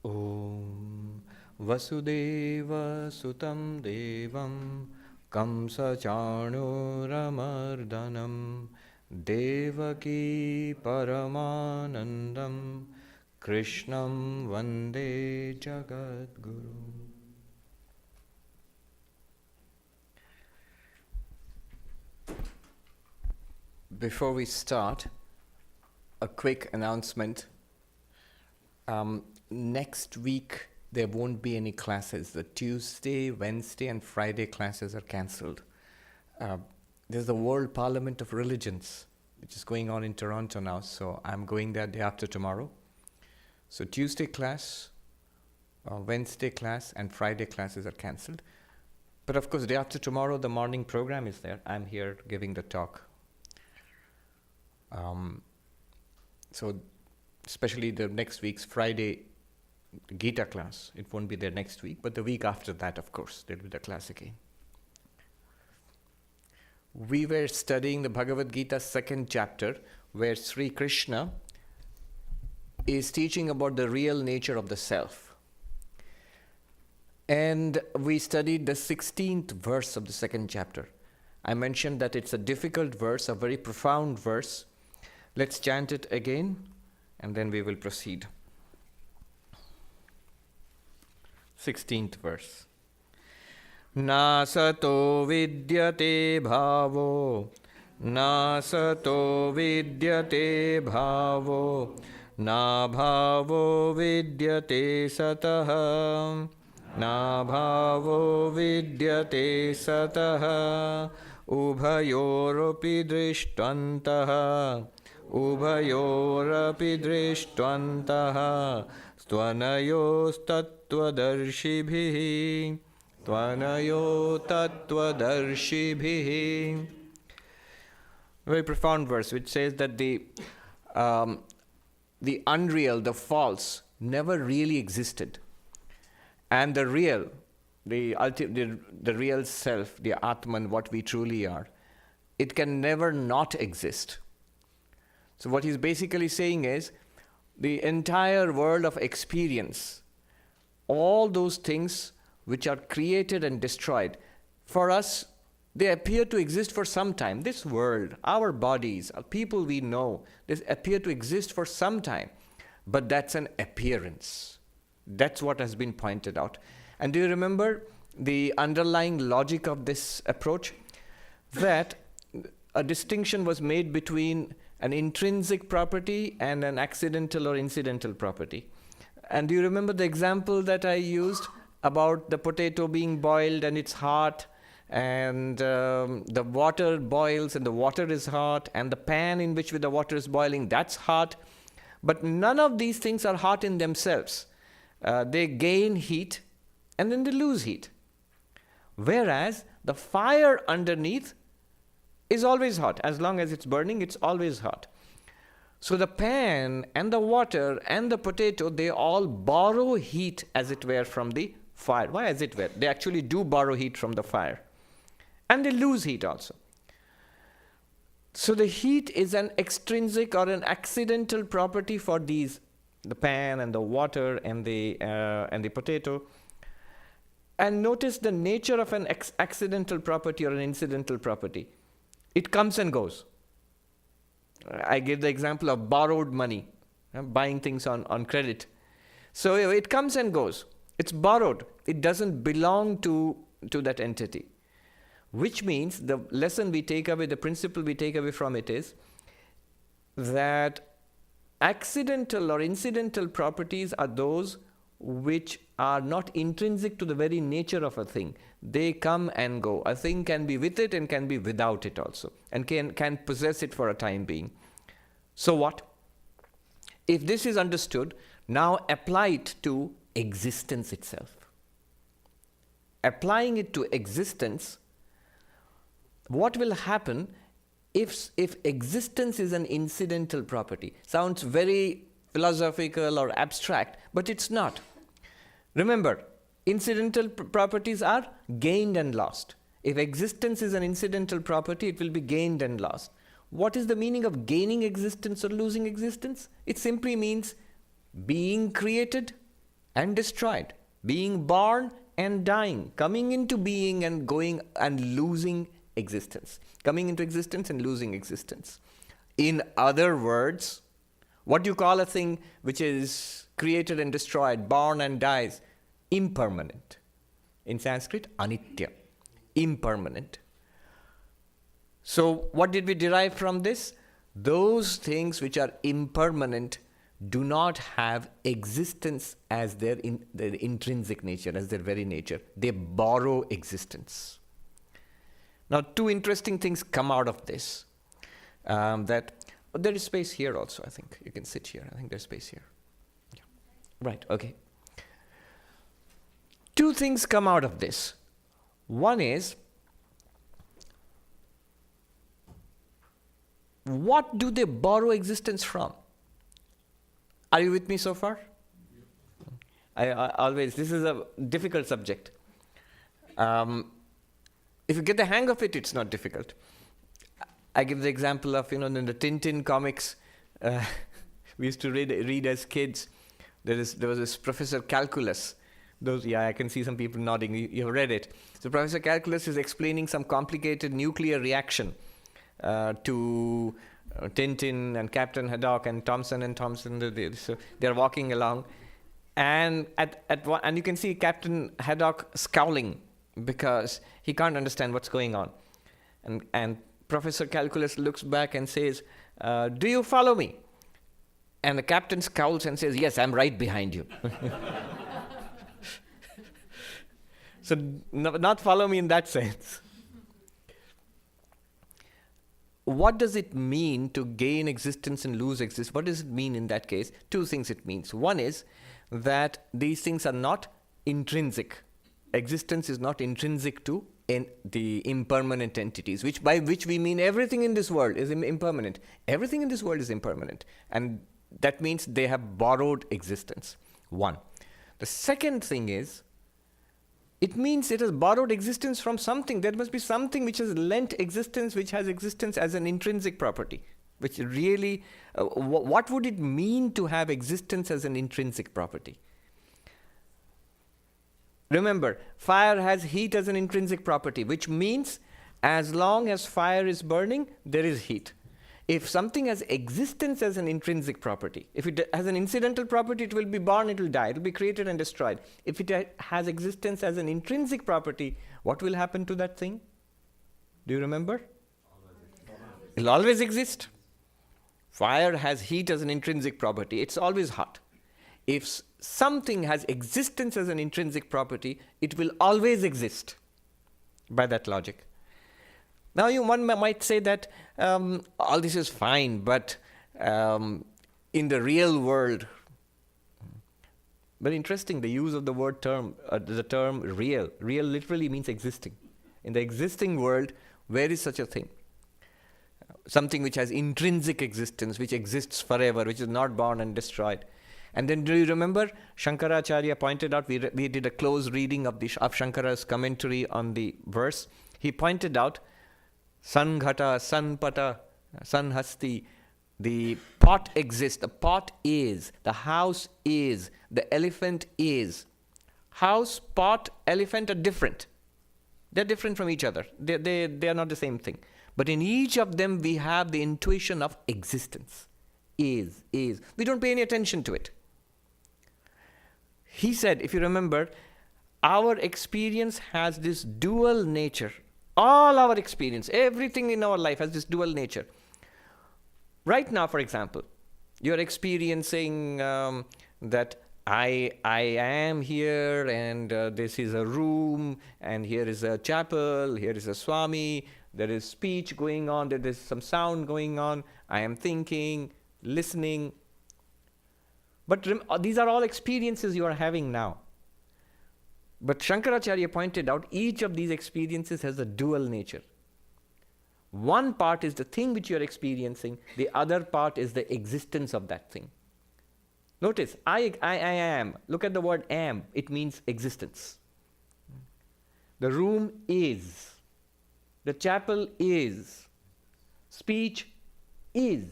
Om Vasudeva Sutam Devam Kamsa Chanuramardanam Devaki Paramanandam Krishnam Vande Jagadguru. Before we start, a quick announcement. Next week, there won't be any classes. The Tuesday, Wednesday, and Friday classes are cancelled. There's the World Parliament of Religions, which is going on in Toronto now, so I'm going there day after tomorrow. So Tuesday class, Wednesday class, and Friday classes are cancelled. But of course, day after tomorrow, the morning program is there. I'm here giving the talk. So especially the next week's Friday Gita class, it won't be there next week, but the week after that, of course, there'll be the class again. We were studying the Bhagavad Gita second chapter, where Sri Krishna is teaching about the real nature of the self. And we studied the 16th verse of the second chapter. I mentioned that it's a difficult verse, a very profound verse. Let's chant it again, and then we will proceed. 16th verse. Nasato vidyate bhavo, nasato vidyate bhavo, na bhavo vidyate satah, na bhavo vidyate satah, ubhayoropi drishtvantaha, ubhayorapi drishtvantaha, Tvanayostattvadarshibihi, Tvanayotattvadarshibihi. Very profound verse which says that the unreal, the false, never really existed. And the real, the real self, the Atman, what we truly are, it can never not exist. So what he's basically saying is, the entire world of experience, all those things which are created and destroyed, for us, they appear to exist for some time. This world, our bodies, people we know, they appear to exist for some time. But that's an appearance. That's what has been pointed out. And do you remember the underlying logic of this approach? That a distinction was made between an intrinsic property and an accidental or incidental property. And do you remember the example that I used about the potato being boiled and it's hot, and the water boils and the water is hot, and the pan in which the water is boiling, that's hot. But none of these things are hot in themselves. They gain heat and then they lose heat. Whereas the fire underneath is always hot. As long as it's burning, it's always hot. So the pan and the water and the potato, they all borrow heat, as it were, from the fire. Why as it were? They actually do borrow heat from the fire. And they lose heat also. So the heat is an extrinsic or an accidental property for these, the pan and the water and the potato. And notice the nature of an accidental property or an incidental property. It comes and goes. I gave the example of borrowed money, buying things on credit. So it comes and goes. It's borrowed. It doesn't belong to that entity. Which means the lesson we take away, the principle we take away from it is that accidental or incidental properties are those which are not intrinsic to the very nature of a thing. They come and go. A thing can be with it and can be without it also, and can possess it for a time being. So what? If this is understood, now apply it to existence itself. Applying it to existence, what will happen if existence is an incidental property? Sounds very philosophical or abstract, but it's not. Remember, incidental properties are gained and lost. If existence is an incidental property, it will be gained and lost. What is the meaning of gaining existence or losing existence? It simply means being created and destroyed, being born and dying, coming into being and going and losing existence, coming into existence and losing existence. In other words, what you call a thing which is created and destroyed, born and dies, impermanent. In Sanskrit, anitya, impermanent. So what did we derive from this? Those things which are impermanent do not have existence as their intrinsic nature, as their very nature. They borrow existence. Now, two interesting things come out of this. There is space here also, I think. You can sit here. I think there's space here. Yeah. Right, okay. Two things come out of this. One is, what do they borrow existence from? Are you with me so far? I always, this is a difficult subject. If you get the hang of it, it's not difficult. I give the example of, in the Tintin comics, we used to read as kids. There was this Professor Calculus. I can see some people nodding. You've read it. So Professor Calculus is explaining some complicated nuclear reaction to Tintin and Captain Haddock and Thompson. So they're walking along, and and you can see Captain Haddock scowling because he can't understand what's going on, and Professor Calculus looks back and says, "Do you follow me?" And the captain scowls and says, "Yes, I'm right behind you." So not follow me in that sense. What does it mean to gain existence and lose existence? What does it mean in that case? Two things it means. One is that these things are not intrinsic. Existence is not intrinsic to the impermanent entities, by which we mean everything in this world is impermanent. Everything in this world is impermanent. And that means they have borrowed existence. One. The second thing is, it means it has borrowed existence from something. There must be something which has lent existence, which has existence as an intrinsic property. Which really, what would it mean to have existence as an intrinsic property? Remember, fire has heat as an intrinsic property, which means as long as fire is burning, there is heat. If something has existence as an intrinsic property, if it has an incidental property, it will be born, it will die, it will be created and destroyed. If it has existence as an intrinsic property, what will happen to that thing? Do you remember? It will always exist. Fire has heat as an intrinsic property. It's always hot. If something has existence as an intrinsic property, it will always exist by that logic. Now, one might say that all this is fine, but in the real world, very interesting, the use of the term real. Real literally means existing. In the existing world, where is such a thing? Something which has intrinsic existence, which exists forever, which is not born and destroyed. And then, do you remember, Shankaracharya pointed out, we did a close reading of Shankara's commentary on the verse. He pointed out, Sanghata, Sanpata, Sanhasti, the pot exists, the pot is, the house is, the elephant is. House, pot, elephant are different. They're different from each other. They are not the same thing. But in each of them, we have the intuition of existence. Is. We don't pay any attention to it. He said, if you remember, our experience has this dual nature. All our experience, everything in our life has this dual nature. Right now, for example, you're experiencing that I am here, and this is a room, and here is a chapel, here is a Swami, there is speech going on, there is some sound going on, I am thinking, listening. But these are all experiences you are having now. But Shankaracharya pointed out each of these experiences has a dual nature. One part is the thing which you are experiencing, the other part is the existence of that thing. Notice, I am. Look at the word am. It means existence. The room is. The chapel is. Speech is.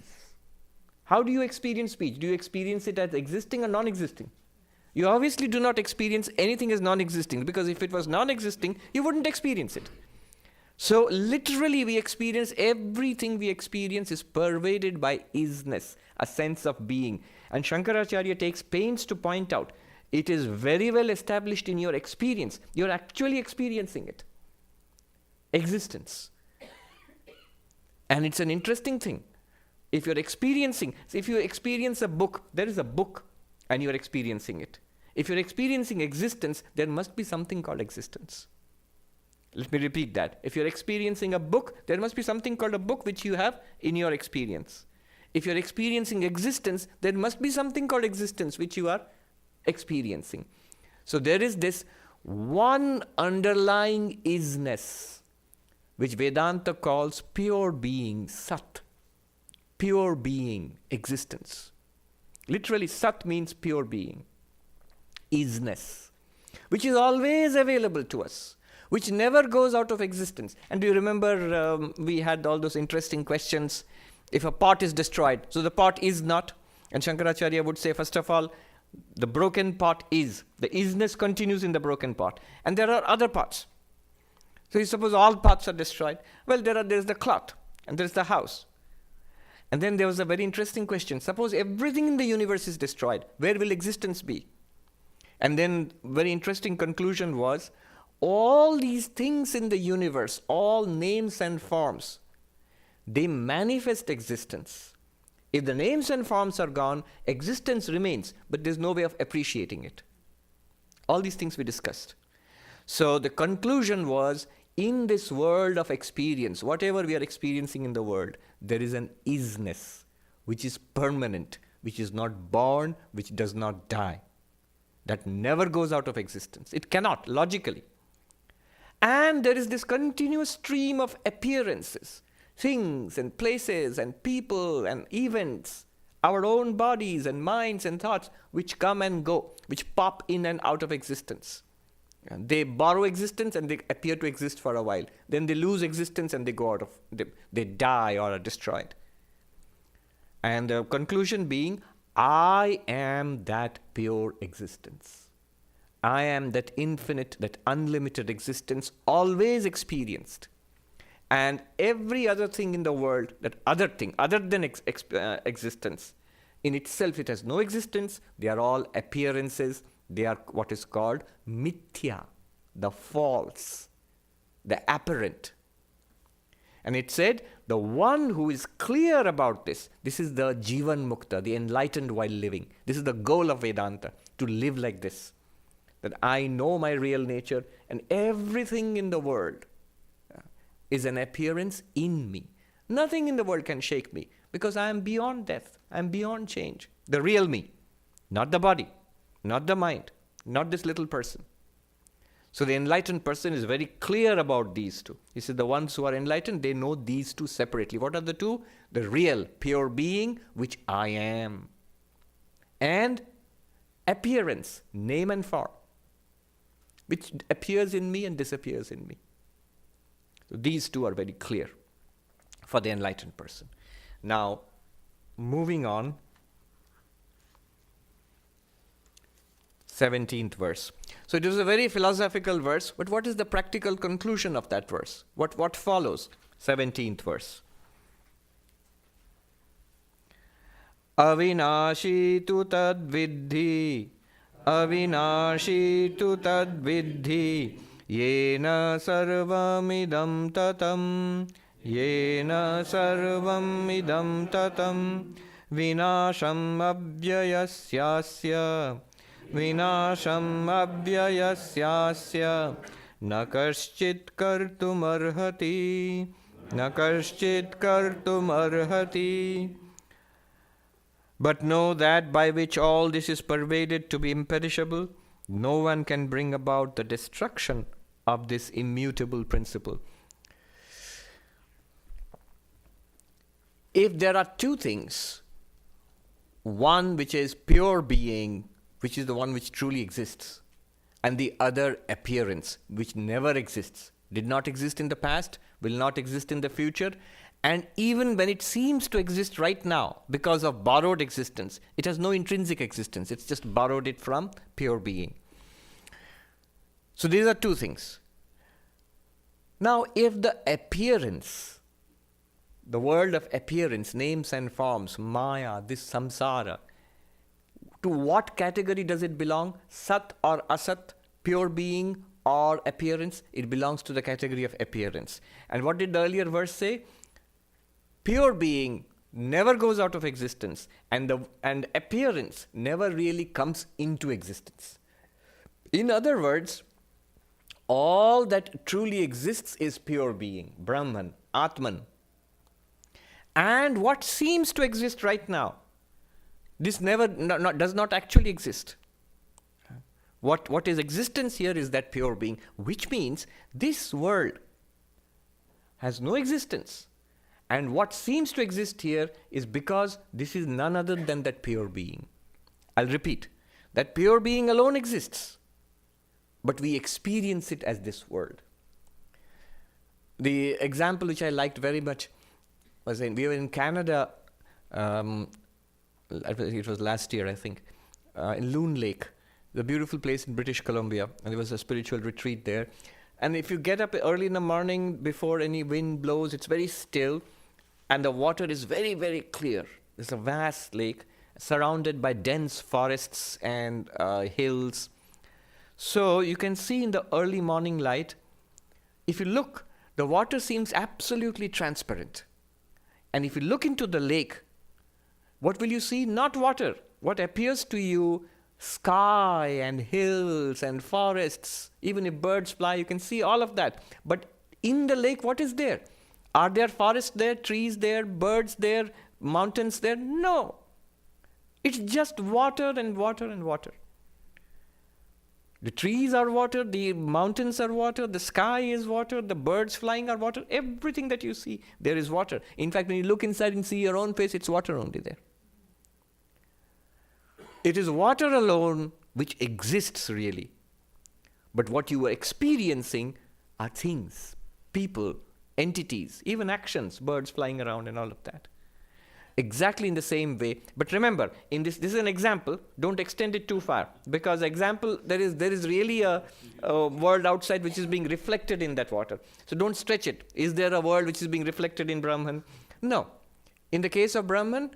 How do you experience speech? Do you experience it as existing or non-existing? You obviously do not experience anything as non-existing, because if it was non-existing, you wouldn't experience it. So literally we experience, everything we experience is pervaded by isness, a sense of being. And Shankaracharya takes pains to point out, it is very well established in your experience. You're actually experiencing it. Existence. And it's an interesting thing. If you experience a book, there is a book and you're experiencing it. If you're experiencing existence, there must be something called existence. Let me repeat that. If you're experiencing a book, there must be something called a book which you have in your experience. If you're experiencing existence, there must be something called existence which you are experiencing. So there is this one underlying isness, which Vedanta calls pure being, Sat. Pure being, existence. Literally, Sat means pure being, isness, which is always available to us, which never goes out of existence. And do you remember we had all those interesting questions? If a pot is destroyed, so the pot is not. And Shankaracharya would say, first of all, the broken pot is. The isness continues in the broken pot. And there are other pots. So you suppose all pots are destroyed. Well, there's the cloth and there's the house. And then there was a very interesting question. Suppose everything in the universe is destroyed. Where will existence be? And then very interesting conclusion was, all these things in the universe, all names and forms, they manifest existence. If the names and forms are gone, existence remains, but there's no way of appreciating it. All these things we discussed. So the conclusion was, in this world of experience, whatever we are experiencing in the world, there is an isness, which is permanent, which is not born, which does not die. That never goes out of existence. It cannot, logically. And there is this continuous stream of appearances, things and places and people and events, our own bodies and minds and thoughts, which come and go, which pop in and out of existence. And they borrow existence and they appear to exist for a while. Then they lose existence and they go out of, they die or are destroyed. And the conclusion being, I am that pure existence. I am that infinite, that unlimited existence, always experienced. And every other thing in the world, that other thing, other than existence, in itself it has no existence. They are all appearances. They are what is called mithya, the false, the apparent. And it said, the one who is clear about this is the Jivan Mukta, the enlightened while living. This is the goal of Vedanta, to live like this. That I know my real nature and everything in the world is an appearance in me. Nothing in the world can shake me because I am beyond death. I am beyond change. The real me, not the body, not the mind, not this little person. So the enlightened person is very clear about these two. He said the ones who are enlightened, they know these two separately. What are the two? The real, pure being, which I am. And appearance, name and form, which appears in me and disappears in me. So these two are very clear for the enlightened person. Now, moving on, 17th verse. So it is a very philosophical verse, but what is the practical conclusion of that verse? What follows? 17th verse. Avinashi tu tad vidhi, avinashi tu tad vidhi, yena sarvamidam tatam, yena sarvamidam tatam, vinasham abhyayasyasya, vinasham abhyayasyasya, na kaschit kartum arhati, na kaschit kartum arhati. But know that by which all this is pervaded to be imperishable, no one can bring about the destruction of this immutable principle. If there are two things, one which is pure being, which is the one which truly exists, and the other appearance, which never exists, did not exist in the past, will not exist in the future, And even when it seems to exist right now, because of borrowed existence, it has no intrinsic existence. It's just borrowed it from pure being. So these are two things. Now, if the appearance, the world of appearance, names and forms, Maya, this samsara, to what category does it belong? Sat or asat, pure being or appearance? It belongs to the category of appearance. And what did the earlier verse say? Pure being never goes out of existence, and appearance never really comes into existence. In other words, all that truly exists is pure being, Brahman, Atman. And what seems to exist right now, this does not actually exist. What is existence here is that pure being, which means this world has no existence. And what seems to exist here is because this is none other than that pure being. I'll repeat, that pure being alone exists, but we experience it as this world. The example which I liked very much was we were in Canada, it was last year, I think, in Loon Lake, the beautiful place in British Columbia, and there was a spiritual retreat there. And if you get up early in the morning before any wind blows, it's very still, and the water is very, very clear. It's a vast lake surrounded by dense forests and hills. So you can see in the early morning light, if you look, the water seems absolutely transparent. And if you look into the lake, what will you see? Not water. What appears to you, sky and hills and forests. Even if birds fly, you can see all of that. But in the lake, what is there? Are there forests there, trees there, birds there, mountains there? No. It's just water and water and water. The trees are water, the mountains are water, the sky is water, the birds flying are water. Everything that you see, there is water. In fact, when you look inside and see your own face, it's water only there. It is water alone which exists really. But what you are experiencing are things, people, entities, even actions, birds flying around and all of that. Exactly in the same way. But remember, this is an example. Don't extend it too far. Because example, there is really a world outside which is being reflected in that water. So don't stretch it. Is there a world which is being reflected in Brahman? No. In the case of Brahman,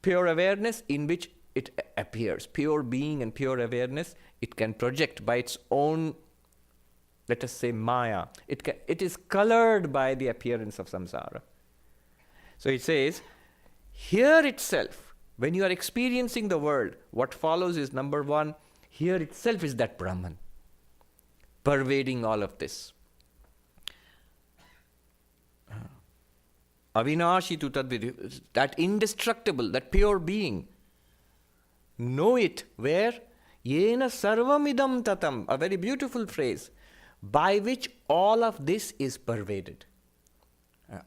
pure awareness in which it appears. Pure being and pure awareness, it can project by its own, let us say, Maya. It is colored by the appearance of samsara. So it says, here itself, when you are experiencing the world, what follows is, number one, here itself is that Brahman, pervading all of this. Avinashi tu tadvidhi, that indestructible, that pure being. Know it where? Yena sarvam idam tatam, a very beautiful phrase, by which all of this is pervaded.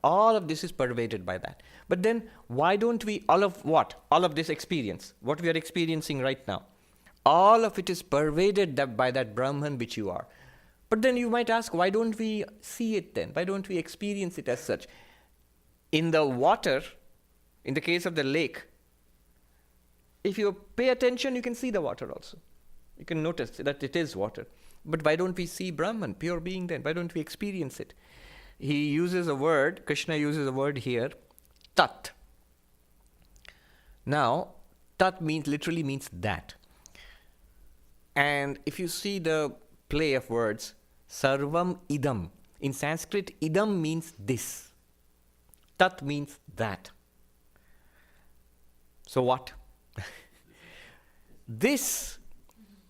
All of this is pervaded by that. But then, why don't we, all of what? All of this experience, what we are experiencing right now, all of it is pervaded by that Brahman which you are. But then you might ask, why don't we see it then? Why don't we experience it as such? In the water, in the case of the lake, if you pay attention, you can see the water also. You can notice that it is water. But why don't we see Brahman, pure being then? Why don't we experience it? He uses a word, Krishna uses a word here, tat. Now, tat literally means that. And if you see the play of words, sarvam idam. In Sanskrit, idam means this. Tat means that. So what? This,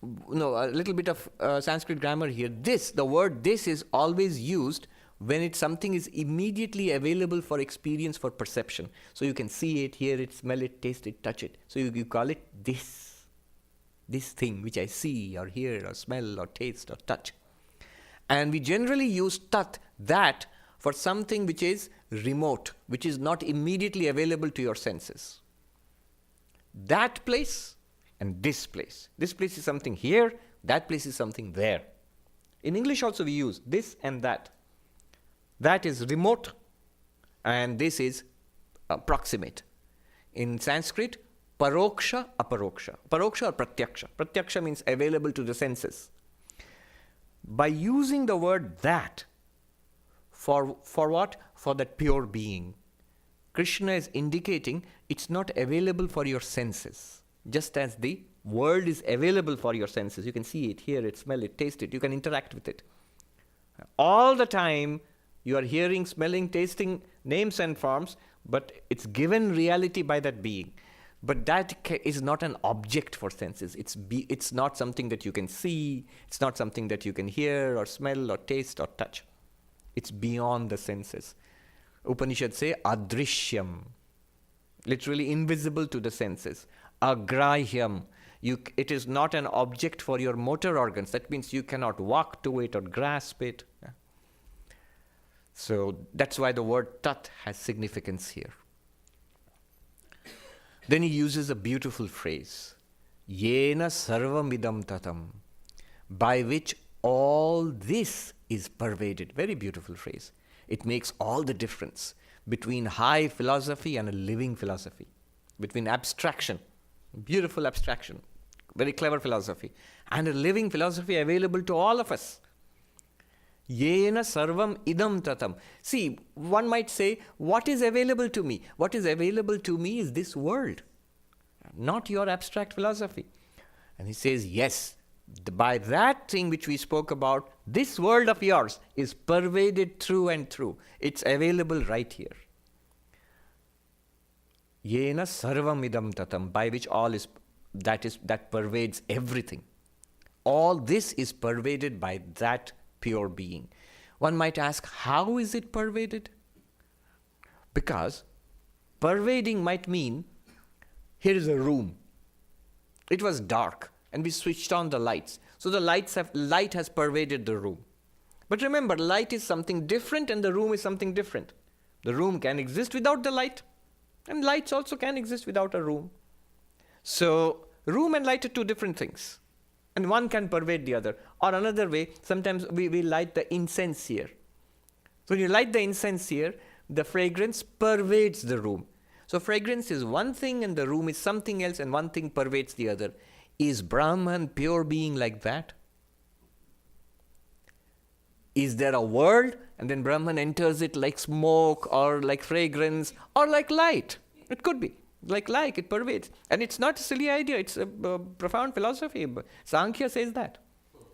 a little bit of Sanskrit grammar here. The word this is always used when something is immediately available for experience, for perception. So you can see it, hear it, smell it, taste it, touch it. So you call it this thing which I see or hear or smell or taste or touch. And we generally use tat, that, for something which is remote, which is not immediately available to your senses. That place and this place. This place is something here, that place is something there. In English also we use this and that. That is remote And this is proximate. In Sanskrit, paroksha, aparoksha. Paroksha or pratyaksha. Pratyaksha means available to the senses. By using the word that, for what? For that pure being. Krishna is indicating it's not available for your senses. Just as the world is available for your senses. You can see it, hear it, smell it, taste it. You can interact with it. All the time, you are hearing, smelling, tasting names and forms, but it's given reality by that being. But that is not an object for senses. It's not something that you can see. It's not something that you can hear or smell or taste or touch. It's beyond the senses. Upanishads say adrishyam, literally invisible to the senses. Agrahyam, it is not an object for your motor organs. That means you cannot walk to it or grasp it. So that's why the word tat has significance here. Then he uses a beautiful phrase, yena sarvamidam tatam, by which all this is pervaded. Very beautiful phrase. It makes all the difference between high philosophy and a living philosophy, between abstraction, beautiful abstraction, very clever philosophy, and a living philosophy available to all of us. Yena sarvam idam tatam. See, one might say, what is available to me? What is available to me is this world, not your abstract philosophy. And he says, yes, by that thing which we spoke about, this world of yours is pervaded through and through. It's available right here. Yena sarvam idam tatam, by which all is that pervades everything. All this is pervaded by that pure being. One might ask, how is it pervaded? Because pervading might mean, here is a room. It was dark, and we switched on the lights. So the light has pervaded the room. But remember, light is something different, and the room is something different. The room can exist without the light, and lights also can exist without a room. So room and light are two different things. And one can pervade the other. Or another way, sometimes we light the incense here. So when you light the incense here, the fragrance pervades the room. So fragrance is one thing and the room is something else, and one thing pervades the other. Is Brahman pure being like that? Is there a world and then Brahman enters it like smoke or like fragrance or like light? It could be. Like it pervades. And it's not a silly idea, it's a profound philosophy. Sankhya says that.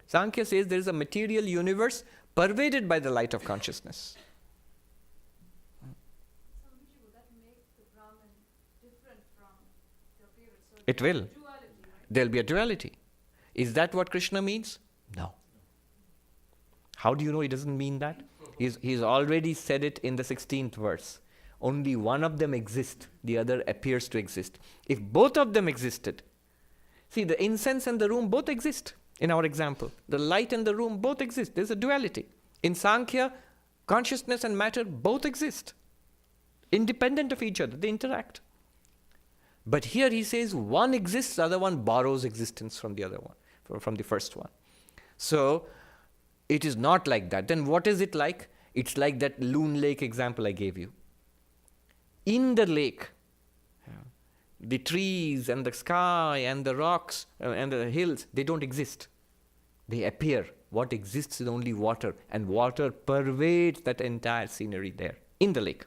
Sankhya says there is a material universe pervaded by the light of consciousness. Will that make the Brahman different from the appearance? So It will. Duality, right? There'll be a duality. Is that what Krishna means? No. How do you know he doesn't mean that? He's already said it in the 16th verse. Only one of them exists, the other appears to exist. If both of them existed, see, the incense and the room both exist in our example. The light and the room both exist. There's a duality. In Sankhya, consciousness and matter both exist. Independent of each other, they interact. But here he says one exists, the other one borrows existence from the other one, from the first one. So it is not like that. Then what is it like? It's like that Loon Lake example I gave you. In the lake, the trees and the sky and the rocks and the hills, they don't exist. They appear. What exists is only water, and water pervades that entire scenery there, in the lake.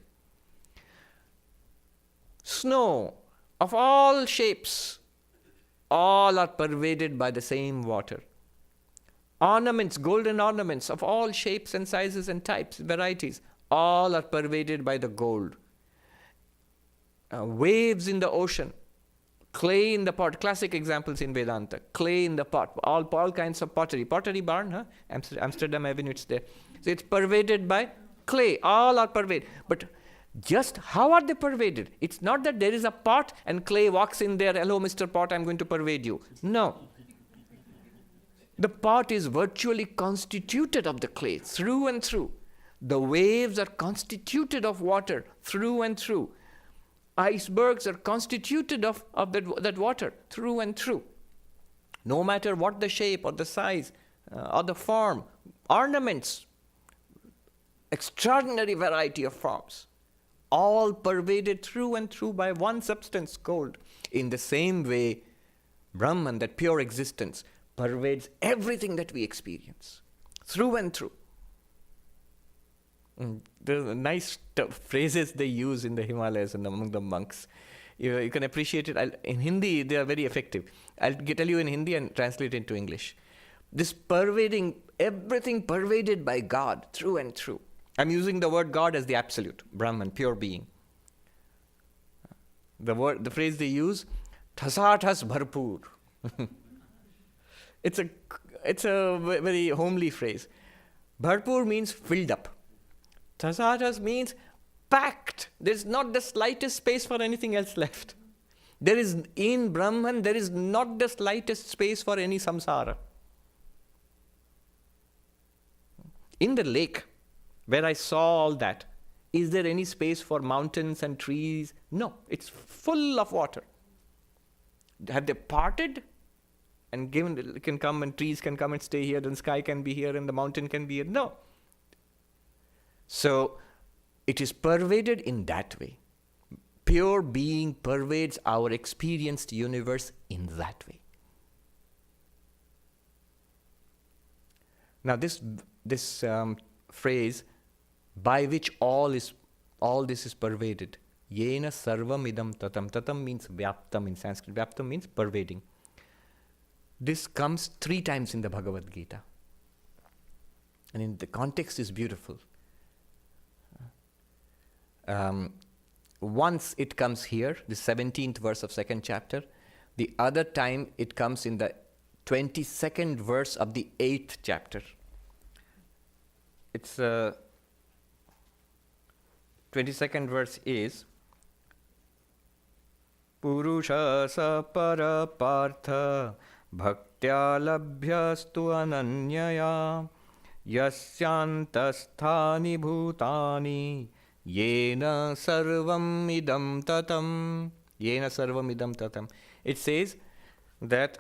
Snow of all shapes, all are pervaded by the same water. Ornaments, golden ornaments of all shapes and sizes and types, varieties, all are pervaded by the gold. Waves in the ocean, clay in the pot, classic examples in Vedanta, clay in the pot, all kinds of pottery. Pottery barn, huh? Amsterdam Avenue, it's there. So it's pervaded by clay, all are pervaded. But just how are they pervaded? It's not that there is a pot and clay walks in there, hello Mr. Pot, I'm going to pervade you. No. The pot is virtually constituted of the clay, through and through. The waves are constituted of water, through and through. Icebergs are constituted of that water, through and through. No matter what the shape or the size or the form, ornaments, extraordinary variety of forms. all pervaded through and through by one substance, gold. In the same way, Brahman, that pure existence, pervades everything that we experience, through and through. The nice phrases they use in the Himalayas and among the monks. You can appreciate it. In Hindi, they are very effective. I'll tell you in Hindi and translate it into English. This pervading, everything pervaded by God, through and through. I'm using the word God as the absolute, Brahman, pure being. The phrase they use, Thasathas bharpur. It's a very homely phrase. Bharpur means filled up. Thasathas means packed. There's not the slightest space for anything else left. In Brahman, there is not the slightest space for any samsara. In the lake, where I saw all that, is there any space for mountains and trees? No, it's full of water. Have they parted and given, it can come and trees can come and stay here, and sky can be here and the mountain can be here? No. So, it is pervaded in that way. Pure being pervades our experienced universe in that way. Now this phrase, by which all this is pervaded, yena sarvam idam tatam. Tatam means vyaptam in Sanskrit. Vyaptam means pervading. This comes 3 times in the Bhagavad Gita. And the context is beautiful. Once it comes here, the 17th verse of 2nd chapter. The other time it comes in the 22nd verse of the 8th chapter. It's 22nd verse is Purusha sa para partha bhaktya labhyastu ananyaya yasyantasthani bhutani yena sarvam idam tatam. Yena sarvam idam tatam. It says that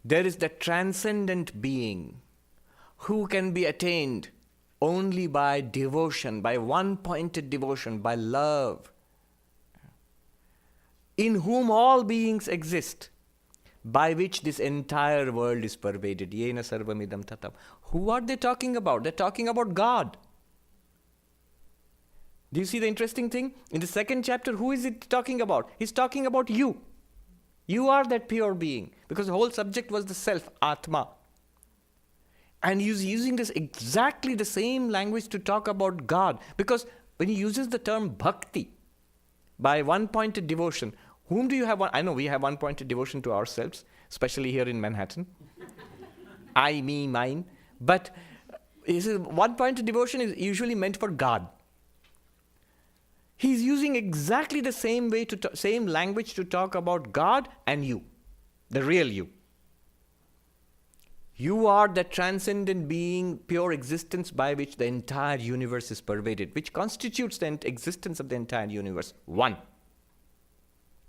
there is the transcendent being who can be attained only by devotion, by one-pointed devotion, by love, in whom all beings exist, by which this entire world is pervaded. Yena sarvam idam tatam. Who are they talking about? They're talking about God. Do you see the interesting thing? In the 2nd chapter, who is it talking about? He's talking about you. You are that pure being. Because the whole subject was the self, Atma. And he's using this exactly the same language to talk about God. Because when he uses the term bhakti, by one-pointed devotion, whom do you have? I know we have one-pointed devotion to ourselves, especially here in Manhattan. I, me, mine. But one-pointed devotion is usually meant for God. He's using exactly the same way same language to talk about God and you, the real you. You are the transcendent being, pure existence by which the entire universe is pervaded, which constitutes the existence of the entire universe. One.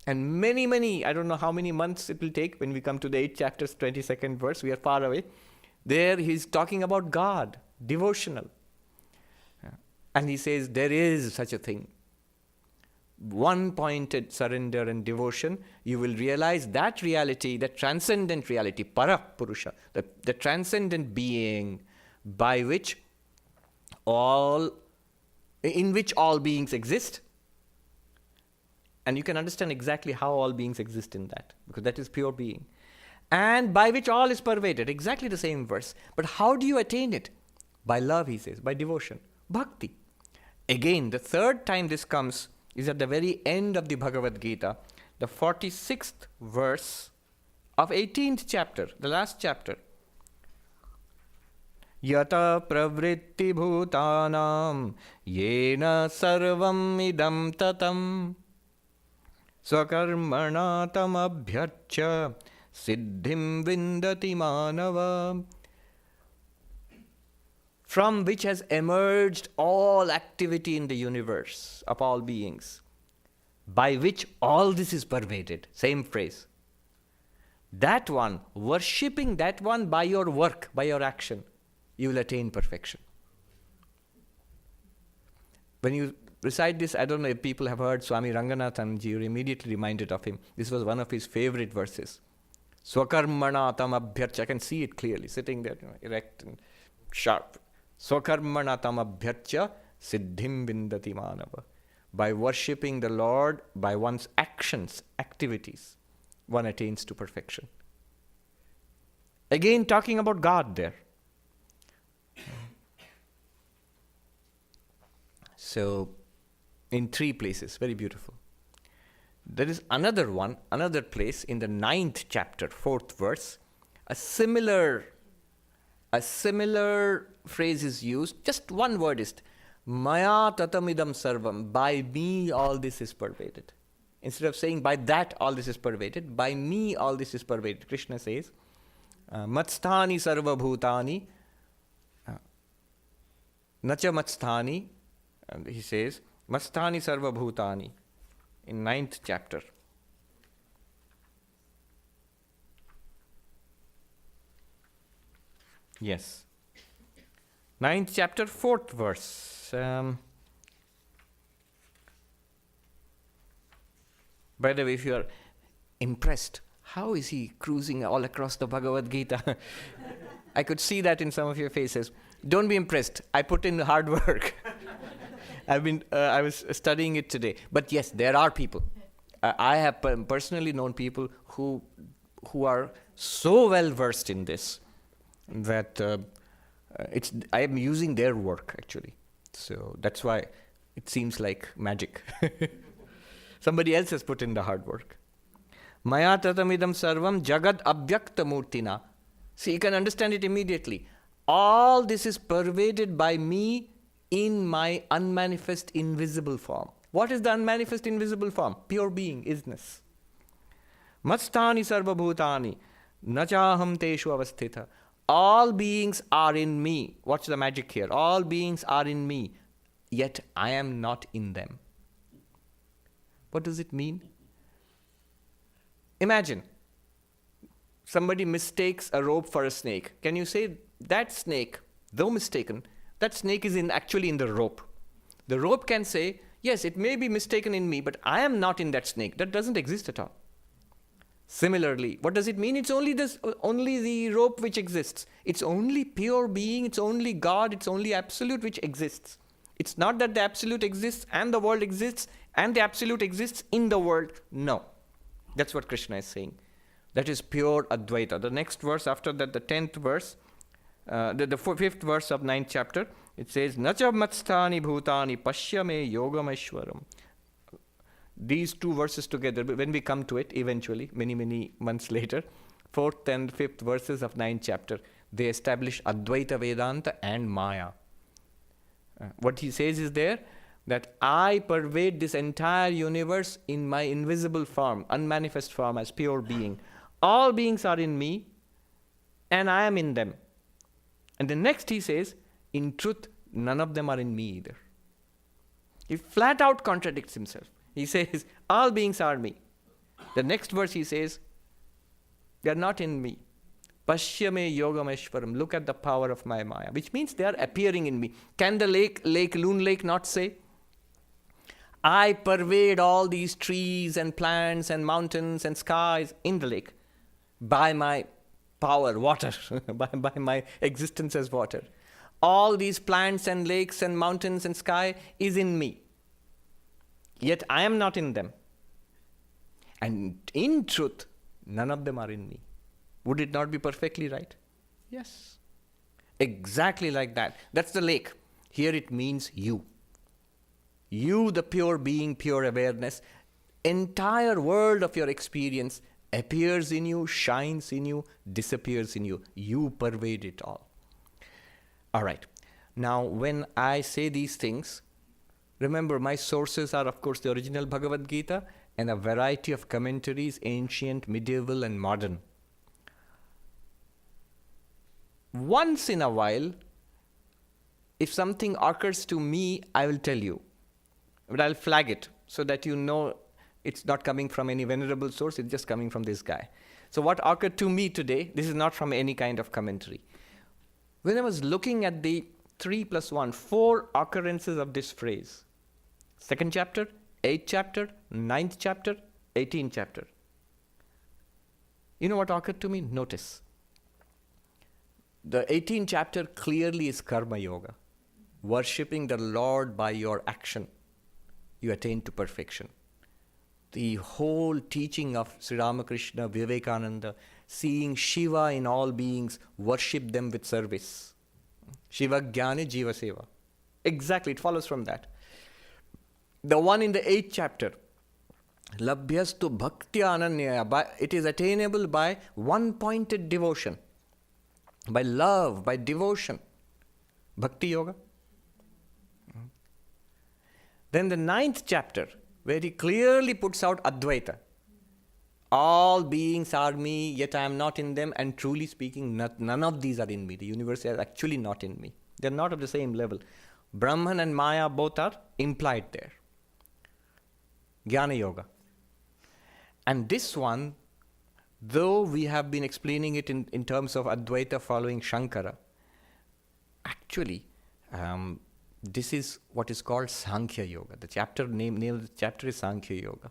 And many, I don't know how many months it will take when we come to the 8th chapter's 22nd verse. We are far away. There he's talking about God, devotional. And he says there is such a thing. One-pointed surrender and devotion, you will realize that reality, that transcendent reality, para purusha, the transcendent being in which all beings exist. And you can understand exactly how all beings exist in that, because that is pure being. And by which all is pervaded, exactly the same verse. But how do you attain it? By love, he says, by devotion, bhakti. Again, the 3rd time this comes is at the very end of the Bhagavad Gita, the 46th verse of 18th chapter, the last chapter. Yata pravritti bhutanam yena sarvam idam tatam swakarmana tam abhyarcha siddhim vindati manava. From which has emerged all activity in the universe of all beings, by which all this is pervaded. Same phrase. That one, worshipping that one by your work, by your action, you will attain perfection. When you Recite this. I don't know if people have heard Swami Ranganathanji, you're immediately reminded of him. This was one of his favorite verses. Swakarmana tam abhyarcha. I can see it clearly, sitting there, erect and sharp. Swakarmana tam abhyarcha siddhim vindati manava. By worshipping the Lord, by one's actions, activities, one attains to perfection. Again, talking about God there. So, in 3 places, very beautiful. There is another place in the 9th chapter, 4th verse. A similar phrase is used. Just one word is, Maya tatamidam sarvam. By me all this is pervaded. Instead of saying by that all this is pervaded, by me all this is pervaded. Krishna says, Matsthani sarva bhutani, nacha matsthani, and he says, Matsthani sarva bhutani, in 9th chapter. Yes. 9th chapter, 4th verse. By the way, if you are impressed, how is he cruising all across the Bhagavad Gita? I could see that in some of your faces. Don't be impressed. I put in hard work. I was studying it today. But yes, there are people. I have personally known people who are so well versed in this that I am using their work actually. So that's why it seems like magic. Somebody else has put in the hard work. Maya tatamidam sarvam jagad abhyakta murtina. See, you can understand it immediately. All this is pervaded by me in my unmanifest invisible form. What is the unmanifest invisible form? Pure being, isness. Matsthani sarva bhutani nachaham teshu avasthita. All beings are in me. Watch the magic here. All beings are in me, yet I am not in them. What does it mean? Imagine, somebody mistakes a rope for a snake. Can you say that snake, though mistaken, that snake is actually in the rope? The rope can say, yes, it may be mistaken in me, but I am not in that snake. That doesn't exist at all. Similarly, what does it mean? It's only the rope which exists. It's only pure being, it's only God, it's only absolute which exists. It's not that the absolute exists and the world exists and the absolute exists in the world. No. That's what Krishna is saying. That is pure Advaita. The next verse after that, the 10th verse, the 5th verse of 9th chapter, it says, Nacha matstani bhutani pashyame yogameshwaram. These 2 verses together, when we come to it eventually, many months later, 4th and 5th verses of 9th chapter, they establish Advaita Vedanta and Maya. What he says is there, that I pervade this entire universe in my invisible form, unmanifest form as pure being. All beings are in me, and I am in them. And the next he says, in truth, none of them are in me either. He flat out contradicts himself. He says, all beings are me. The next verse he says, they are not in me. Pashyame yogameshwaram. Look at the power of my Maya, which means they are appearing in me. Can the Loon Lake not say, I pervade all these trees and plants and mountains and skies in the lake by my power, water, by my existence as water. All these plants and lakes and mountains and sky is in me. Yet I am not in them. And in truth, none of them are in me. Would it not be perfectly right? Yes. Exactly like that. That's the lake. Here it means you. You, the pure being, pure awareness, entire world of your experience appears in you, shines in you, disappears in you. You pervade it all. All right. Now, when I say these things, remember my sources are, of course, the original Bhagavad Gita and a variety of commentaries, ancient, medieval, and modern. Once in a while, if something occurs to me, I will tell you. But I'll flag it so that you know it's not coming from any venerable source, it's just coming from this guy. So what occurred to me today, this is not from any kind of commentary. When I was looking at the 3 + 1, 4 occurrences of this phrase, 2nd chapter, 8th chapter, 9th chapter, 18th chapter. You know what occurred to me? Notice. The 18th chapter clearly is Karma Yoga. Worshipping the Lord by your action, you attain to perfection. The whole teaching of Sri Ramakrishna, Vivekananda, seeing Shiva in all beings, worship them with service. Shiva Jnani Jiva Seva. Exactly, it follows from that. The one in the 8th chapter, Labhyastu Bhaktya Ananyaya, it is attainable by one-pointed devotion, by love, by devotion. Bhakti Yoga. Then the 9th chapter, where he clearly puts out Advaita. All beings are me, yet I am not in them, and truly speaking, none of these are in me. The universe is actually not in me. They are not of the same level. Brahman and Maya both are implied there. Jnana Yoga. And this one, though we have been explaining it in terms of Advaita following Shankara, actually, this is what is called Sankhya Yoga. The chapter name of the chapter is Sankhya Yoga.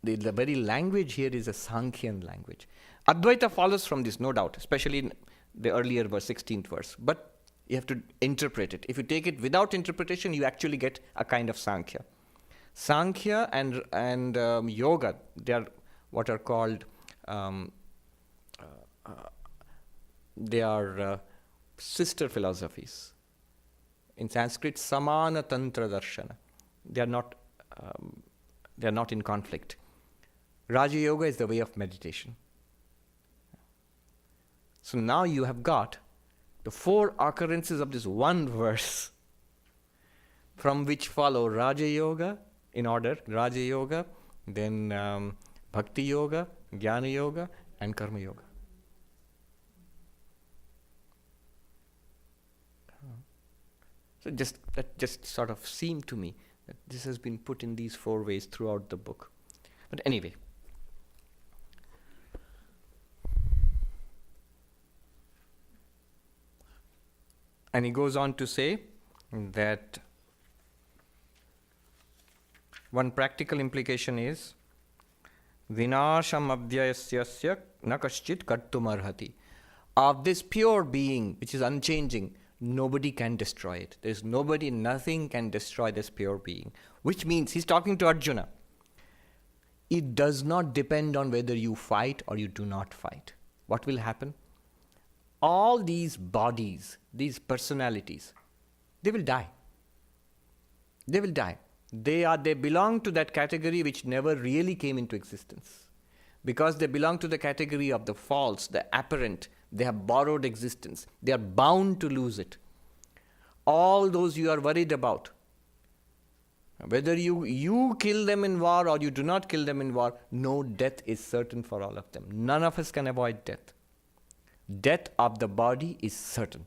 The very language here is a Sankhyan language. Advaita follows from this, no doubt, especially in the earlier verse, 16th verse. But you have to interpret it. If you take it without interpretation, you actually get a kind of Sankhya. Sankhya and Yoga, they are what are called, they are sister philosophies. In Sanskrit, Samana Tantra Darshana. They are not in conflict. Raja Yoga is the way of meditation. So now you have got the 4 occurrences of this one verse, from which follow Raja Yoga in order, Raja Yoga, then Bhakti Yoga, Jnana Yoga, and Karma Yoga. So that just sort of seemed to me that this has been put in these 4 ways throughout the book. But anyway. And he goes on to say that one practical implication is Vinasham abhyasyasya na kaschit kartum arhati. Of this pure being, which is unchanging, nobody can destroy it. There's nobody, nothing can destroy this pure being. Which means, he's talking to Arjuna. It does not depend on whether you fight or you do not fight. What will happen? All these bodies, these personalities, they will die. They will die. They belong to that category which never really came into existence. Because they belong to the category of the false, the apparent, they have borrowed existence. They are bound to lose it. All those you are worried about, whether you kill them in war or you do not kill them in war, no, death is certain for all of them. None of us can avoid death. Death of the body is certain.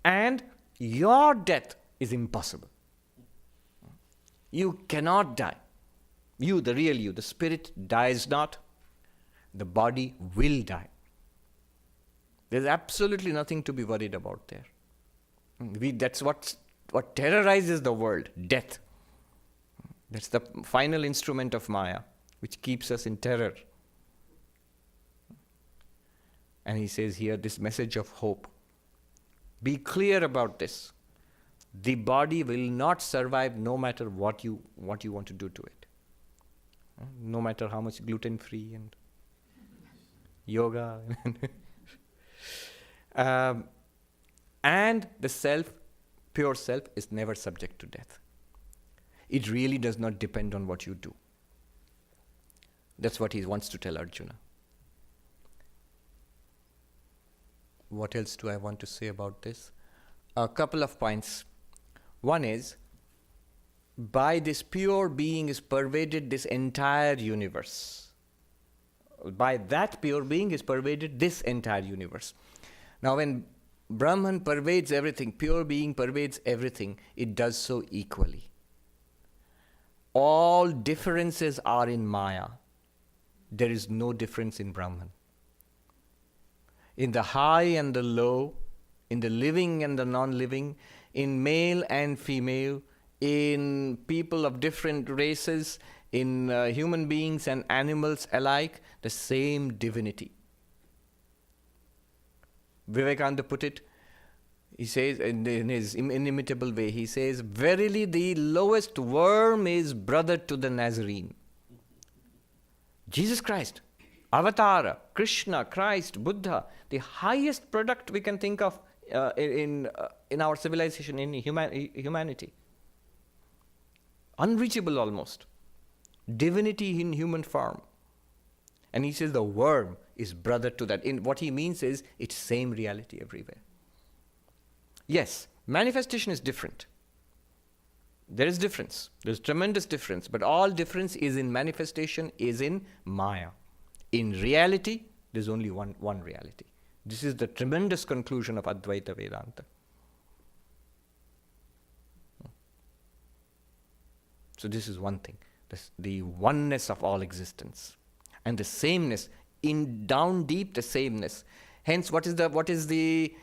And your death is impossible. You cannot die. You, the real you, the spirit dies not. The body will die. There's absolutely nothing to be worried about there. That's what terrorizes the world, death. That's the final instrument of Maya, which keeps us in terror. And he says here this message of hope. Be clear about this. The body will not survive no matter what you want to do to it. No matter how much gluten-free and yoga. And the self, pure self, is never subject to death. It really does not depend on what you do. That's what he wants to tell Arjuna. What else do I want to say about this? A couple of points. One is, by this pure being is pervaded this entire universe. By that pure being is pervaded this entire universe. Now when Brahman pervades everything, pure being pervades everything, it does so equally. All differences are in Maya. There is no difference in Brahman. In the high and the low, in the living and the non-living, in male and female, in people of different races, in human beings and animals alike, the same divinity. Vivekananda put it, he says in his inimitable way, he says, verily the lowest worm is brother to the Nazarene. Jesus Christ, Avatara, Krishna, Christ, Buddha, the highest product we can think of in our civilization, in humanity. Unreachable almost. Divinity in human form. And he says the worm is brother to that. In what he means is it's same reality everywhere. Yes, manifestation is different. There is difference. There's tremendous difference. But all difference is in manifestation, is in Maya. In reality, there's only one reality. This is the tremendous conclusion of Advaita Vedanta. So this is one thing. The oneness of all existence. And the sameness, in down deep the sameness. Hence, what is the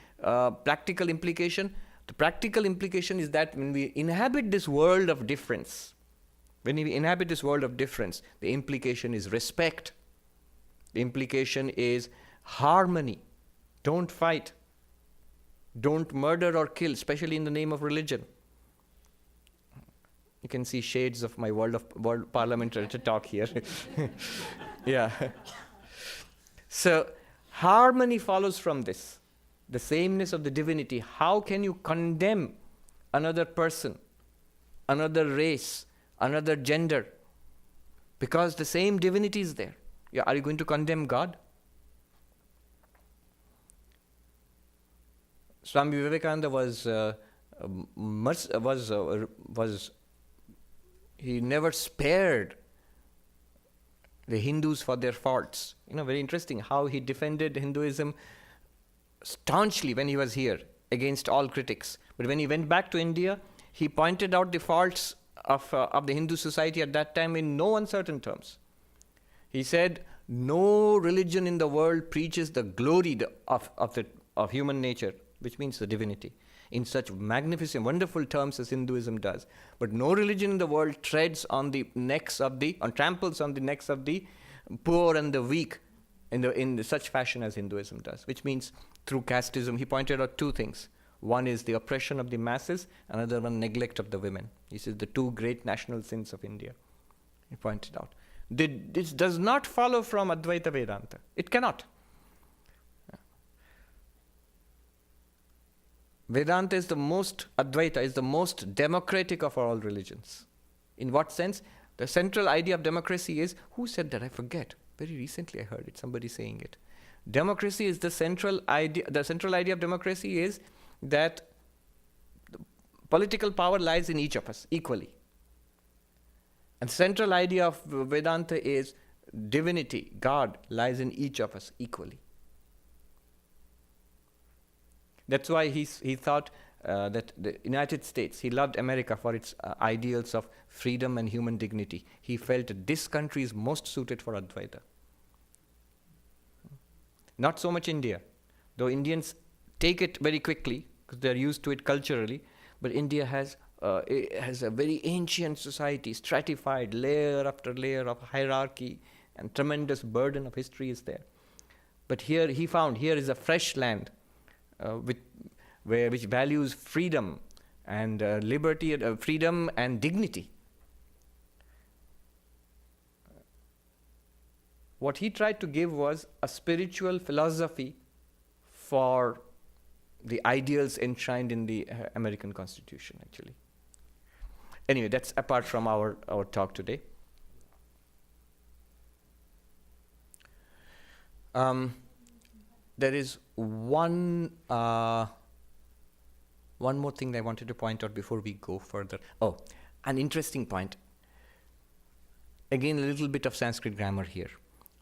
practical implication? The practical implication is that when we inhabit this world of difference, the implication is respect. The implication is harmony. Don't fight. Don't murder or kill, especially in the name of religion. You can see shades of my world parliamentary talk here. Yeah. So, harmony follows from this. The sameness of the divinity. How can you condemn another person, another race, another gender? Because the same divinity is there. Yeah, are you going to condemn God? Swami Vivekananda he never spared the Hindus for their faults. Very interesting how he defended Hinduism staunchly when he was here against all critics. But when he went back to India, he pointed out the faults of the Hindu society at that time in no uncertain terms. He said, no religion in the world preaches the glory of human nature, which means the divinity, in such magnificent, wonderful terms as Hinduism does. But no religion in the world tramples on the necks of the poor and the weak in such fashion as Hinduism does, which means through casteism. He pointed out two things. One is the oppression of the masses, another one neglect of the women. He says the two great national sins of India. He pointed out. This does not follow from Advaita Vedanta. It cannot. Advaita is the most democratic of all religions. In what sense? The central idea of democracy is, who said that? I forget. Very recently I heard it, somebody saying it. Democracy is the central idea of democracy is that political power lies in each of us equally. And the central idea of Vedanta is divinity, God, lies in each of us equally. That's why he thought that the United States, he loved America for its ideals of freedom and human dignity. He felt that this country is most suited for Advaita. Not so much India, though Indians take it very quickly because they are used to it culturally, but India has a very ancient society, stratified, layer after layer of hierarchy, and tremendous burden of history is there. But here he found, here is a fresh land which values freedom and liberty, freedom and dignity. What he tried to give was a spiritual philosophy for the ideals enshrined in the American Constitution, actually. Anyway, that's apart from our talk today. There is one more thing I wanted to point out before we go further. Oh, an interesting point. Again, a little bit of Sanskrit grammar here.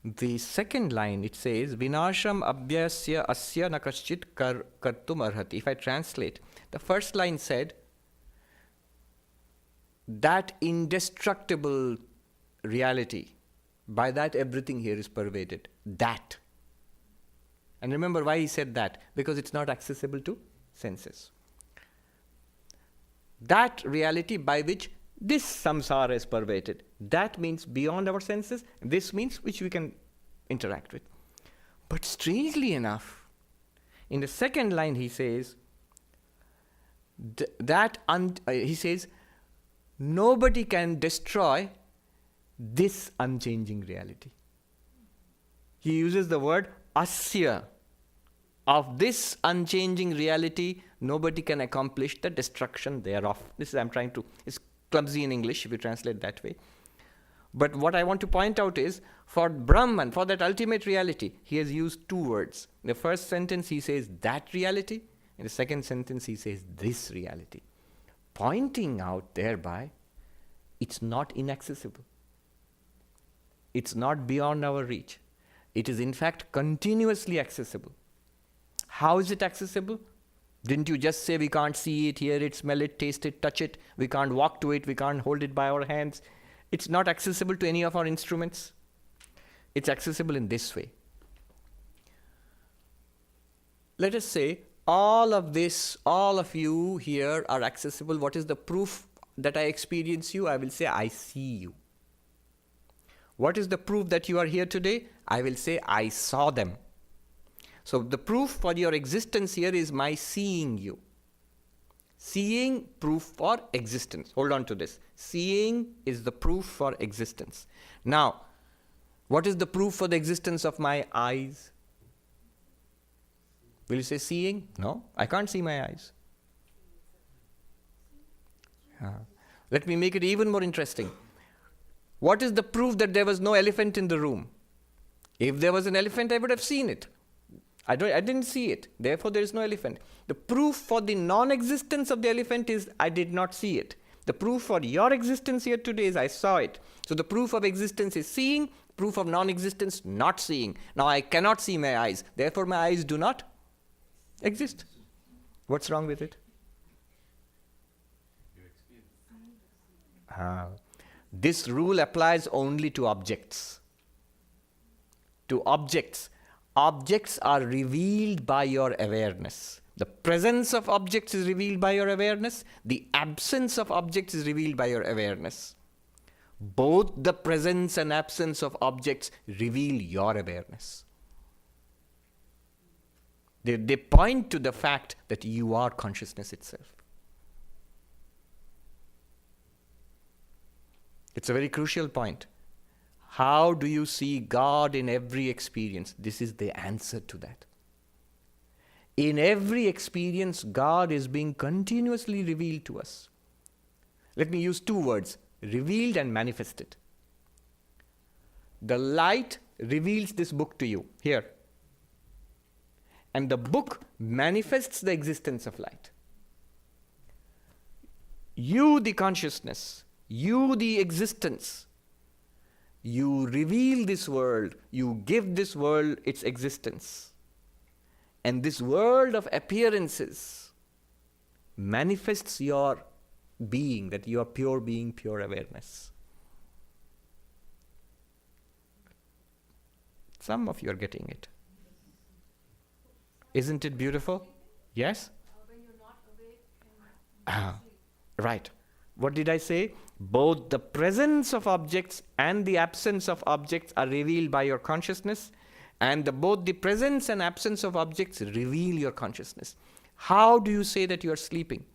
The second line, it says, Vinasham abhyasya asya na kaschit kartum arhati. If I translate, the first line said, that indestructible reality, by that everything here is pervaded. That. And remember why he said that? Because it's not accessible to senses. That reality by which this samsara is pervaded. That means beyond our senses. This means which we can interact with. But strangely enough, in the second line he says, he says, nobody can destroy this unchanging reality. He uses the word asya. Of this unchanging reality, nobody can accomplish the destruction thereof. This is, it's clumsy in English if you translate that way. But what I want to point out is, for Brahman, for that ultimate reality, he has used two words. In the first sentence he says that reality. In the second sentence he says this reality. Pointing out thereby, it's not inaccessible. It's not beyond our reach. It is in fact continuously accessible. How is it accessible? Didn't you just say we can't see it, hear it, smell it, taste it, touch it? We can't walk to it, we can't hold it by our hands. It's not accessible to any of our instruments. It's accessible in this way. Let us say all of this, all of you here are accessible. What is the proof that I experience you? I will say I see you. What is the proof that you are here today? I will say I saw them. So the proof for your existence here is my seeing you. Seeing, proof for existence. Hold on to this. Seeing is the proof for existence. Now, what is the proof for the existence of my eyes? Will you say seeing? No, I can't see my eyes. Let me make it even more interesting. What is the proof that there was no elephant in the room? If there was an elephant, I would have seen it. I didn't see it. Therefore, there is no elephant. The proof for the non-existence of the elephant is I did not see it. The proof for your existence here today is I saw it. So the proof of existence is seeing, proof of non-existence not seeing. Now I cannot see my eyes. Therefore, my eyes do not exist. What's wrong with it? This rule applies only to objects. To objects. Objects are revealed by your awareness. The presence of objects is revealed by your awareness. The absence of objects is revealed by your awareness. Both the presence and absence of objects reveal your awareness. They point to the fact that you are consciousness itself. It's a very crucial point. How do you see God in every experience? This is the answer to that. In every experience, God is being continuously revealed to us. Let me use two words, revealed and manifested. The light reveals this book to you, here. And the book manifests the existence of light. You, the consciousness, you, the existence, you reveal this world, you give this world its existence. And this world of appearances manifests your being, that you are pure being, pure awareness. Some of you are getting it. Isn't it beautiful? Yes? When you're not awake and Right. What did I say? Both the presence of objects and the absence of objects are revealed by your consciousness, and both the presence and absence of objects reveal your consciousness. How do you say that you are sleeping?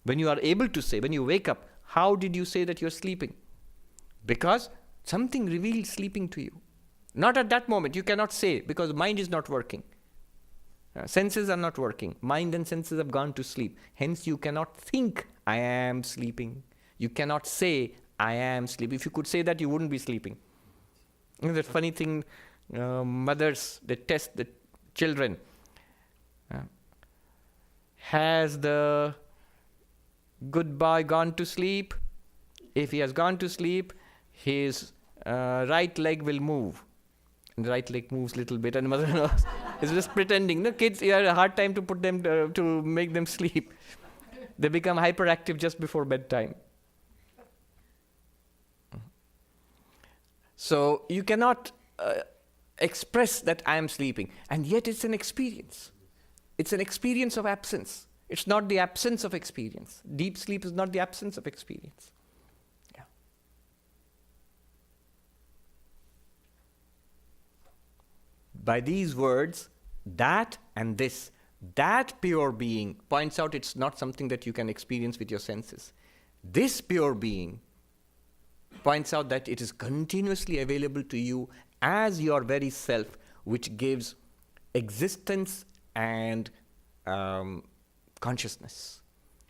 When you are able to say, when you wake up, how did you say that you are sleeping? Because something revealed sleeping to you. Not at that moment, you cannot say, because mind is not working. Senses are not working. Mind and senses have gone to sleep. Hence, you cannot think, I am sleeping. You cannot say, I am sleeping. If you could say that, you wouldn't be sleeping. You know, that funny thing, mothers, they test the children. Has the good boy gone to sleep? If he has gone to sleep, his right leg will move. And the right leg moves a little bit, and the mother is just pretending. No, kids, you have a hard time to put them to make them sleep. They become hyperactive just before bedtime. So you cannot express that I am sleeping, and yet it's an experience. It's an experience of absence. It's not the absence of experience. Deep sleep is not the absence of experience. Yeah. By these words, that and this, that pure being points out it's not something that you can experience with your senses. This pure being points out that it is continuously available to you as your very self, which gives existence and consciousness.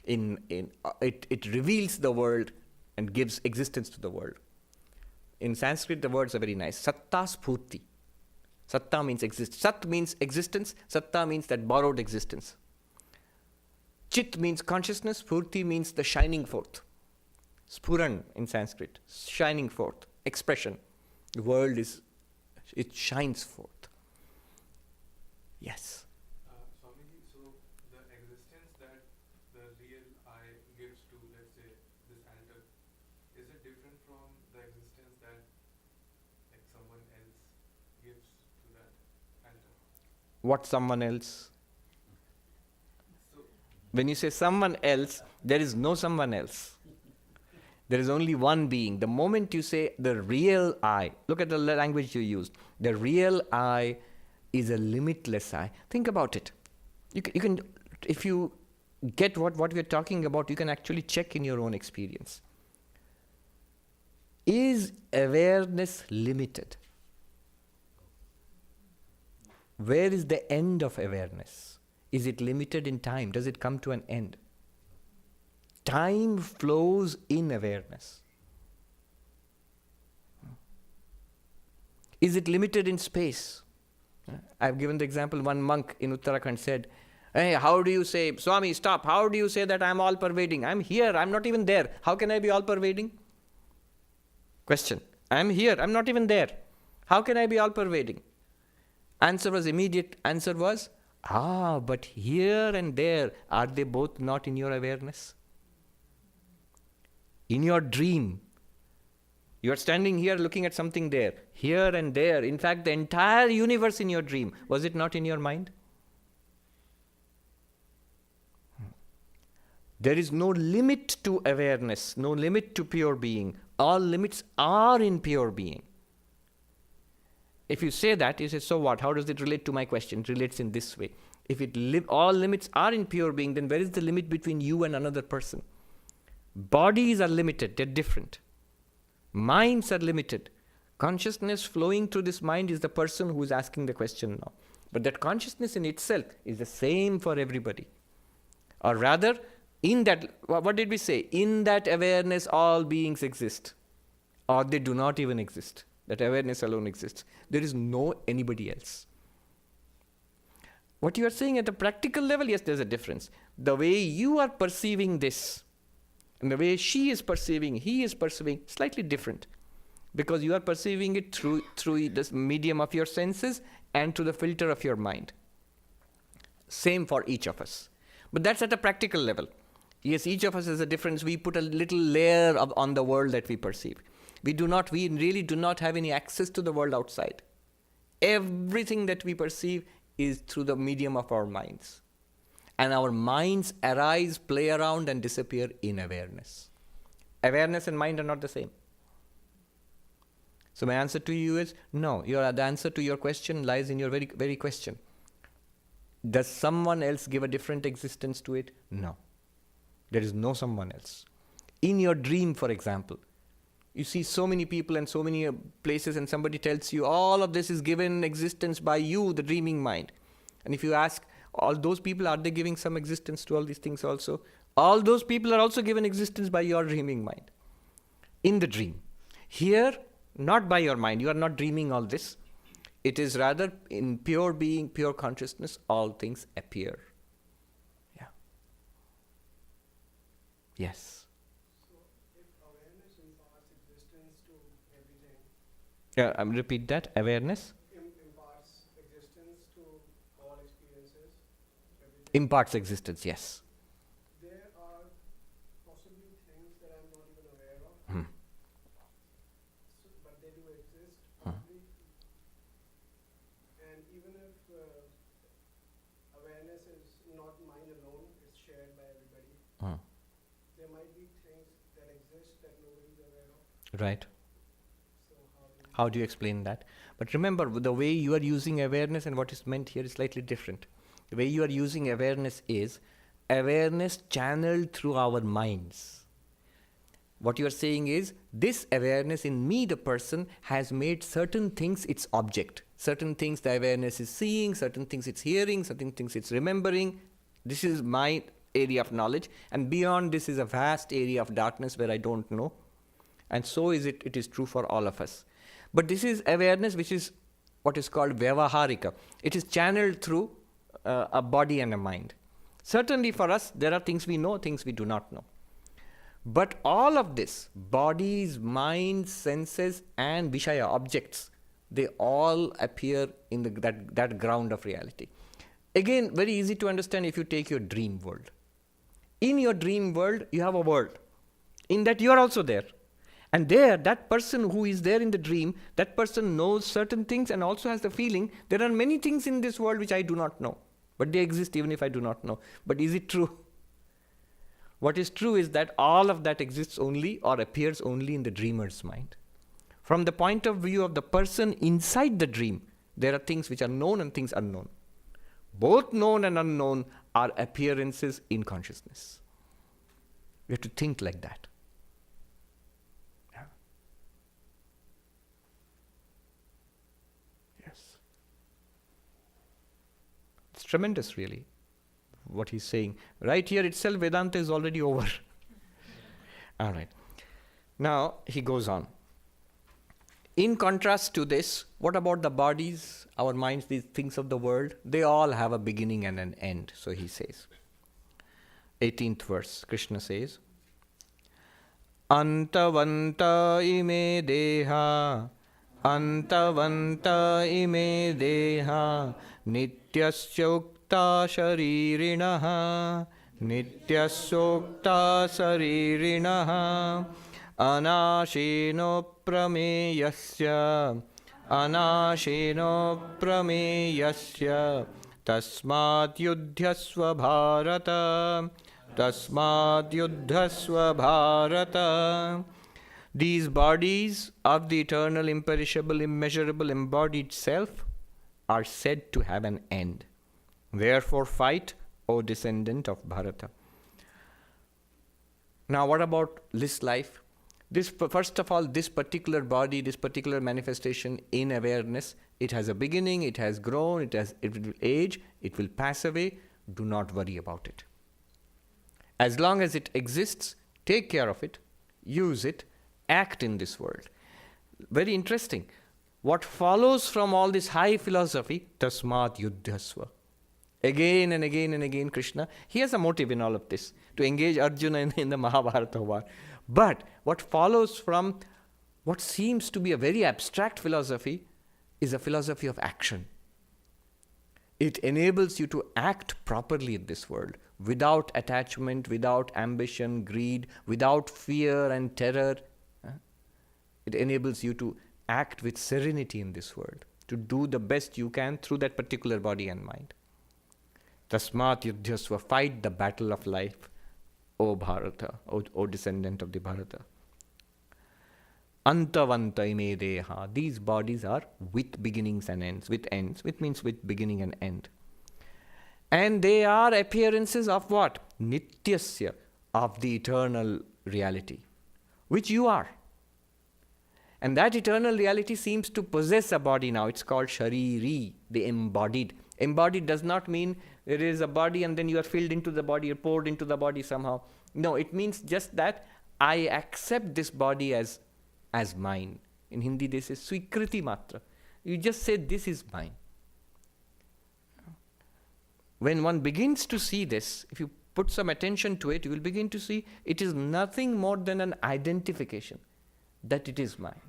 It reveals the world and gives existence to the world. In Sanskrit, the words are very nice. Satta spurti. Satta means exist. Sat means existence. Satta means that borrowed existence. Chit means consciousness. Spurti means the shining forth. Spuran in Sanskrit, shining forth, expression. The world it shines forth. Yes. Swamiji, so the existence that the real I gives to, let's say, this altar, is it different from the existence that like someone else gives to that altar? What someone else? So When you say someone else, there is no someone else. There is only one being. The moment you say the real I, look at the language you used. The real I is a limitless I. Think about it. You can if you get what we're talking about, you can actually check in your own experience. Is awareness limited? Where is the end of awareness? Is it limited in time? Does it come to an end? Time flows in awareness. Is it limited in space? I've given the example, one monk in Uttarakhand said, hey, how do you say, Swami, stop, how do you say that I'm all-pervading? I'm here, I'm not even there. How can I be all-pervading? Question, I'm here, I'm not even there. How can I be all-pervading? Immediate answer was, but here and there, are they both not in your awareness? In your dream, you are standing here looking at something there, here and there. In fact, the entire universe in your dream, was it not in your mind? There is no limit to awareness, no limit to pure being. All limits are in pure being. If you say that, you say, so what? How does it relate to my question? It relates in this way. If all limits are in pure being, then where is the limit between you and another person? Bodies are limited, they're different. Minds are limited. Consciousness flowing through this mind is the person who is asking the question now. But that consciousness in itself is the same for everybody. Or rather, in that, what did we say? In that awareness, all beings exist. Or they do not even exist. That awareness alone exists. There is no anybody else. What you are saying at a practical level, yes, there's a difference. The way you are perceiving this, and the way she is perceiving, he is perceiving, slightly different. Because you are perceiving it through this medium of your senses and through the filter of your mind. Same for each of us. But that's at a practical level. Yes, each of us has a difference. We put a little layer on the world that we perceive. We really do not have any access to the world outside. Everything that we perceive is through the medium of our minds. And our minds arise, play around, and disappear in awareness. Awareness and mind are not the same. So my answer to you is, no. The answer to your question lies in your very, very question. Does someone else give a different existence to it? No. There is no someone else. In your dream, for example, you see so many people and so many places, and somebody tells you all of this is given existence by you, the dreaming mind. And if you ask, all those people, are they giving some existence to all these things also? All those people are also given existence by your dreaming mind. In the dream. Here, not by your mind. You are not dreaming all this. It is rather in pure being, pure consciousness, all things appear. Yeah. Yes. So, if awareness imparts existence to everything, Repeat that. Awareness imparts existence to all experiences, everything, imparts existence. Yes. there are possibly things that I'm not even aware of, but they do exist, possibly. And even if awareness is not mine alone, it's shared by everybody. Hmm. There might be things that exist that nobody's aware of. Right. So How do you explain that? But remember, the way you are using awareness and what is meant here is slightly different. The way you are using awareness is awareness channeled through our minds. What you are saying is, this awareness in me, the person, has made certain things its object. Certain things the awareness is seeing, certain things it's hearing, certain things it's remembering. This is my area of knowledge. And beyond this is a vast area of darkness where I don't know. And so is it is true for all of us. But this is awareness which is what is called vyavaharika. It is channeled through a body and a mind. Certainly for us, there are things we know, things we do not know. But all of this, bodies, minds, senses, and Vishaya, objects, they all appear in that ground of reality. Again, very easy to understand if you take your dream world. In your dream world, you have a world. In that you are also there. And there, that person who is there in the dream, that person knows certain things and also has the feeling, there are many things in this world which I do not know. But they exist even if I do not know. But is it true? What is true is that all of that exists only or appears only in the dreamer's mind. From the point of view of the person inside the dream, there are things which are known and things unknown. Both known and unknown are appearances in consciousness. We have to think like that. Yeah. Yes. It's tremendous, really, what he's saying. Right here itself, Vedanta is already over. All right. Now, he goes on. In contrast to this, what about the bodies, our minds, these things of the world? They all have a beginning and an end, so he says. 18th verse, Krishna says, Antavanta ime deha, Antavanta ime deha, Nityasyokta sharirinaha, Nityasyokta sharirinaha, Anashino prameyasya, Anashino prameyasya, Tasmat yudhyasva bharata, Tasmat yudhyasva bharata. These bodies of the eternal, imperishable, immeasurable, embodied self are said to have an end. Therefore fight, O descendant of Bharata. Now what about this life? First of all, this particular body, this particular manifestation in awareness, it has a beginning, it has grown, it will age, it will pass away. Do not worry about it. As long as it exists, take care of it, use it, act in this world. Very interesting. What follows from all this high philosophy, tasmat yuddhasva. Again and again and again, Krishna, he has a motive in all of this, to engage Arjuna in the Mahabharata war. But what follows from what seems to be a very abstract philosophy is a philosophy of action. It enables you to act properly in this world, without attachment, without ambition, greed, without fear and terror. It enables you to act with serenity in this world, to do the best you can through that particular body and mind. Tasmat yudhyasva, fight the battle of life, O Bharata, O descendant of the Bharata. Antavanta ime deha. These bodies are with beginnings and ends, which means with beginning and end. And they are appearances of what? Nityasya, of the eternal reality, which you are. And that eternal reality seems to possess a body now. It's called Shariri, the embodied. Embodied does not mean there is a body and then you are filled into the body, you're poured into the body somehow. No, it means just that I accept this body as mine. In Hindi, this is swikriti matra. You just say, this is mine. When one begins to see this, if you put some attention to it, you will begin to see it is nothing more than an identification that it is mine.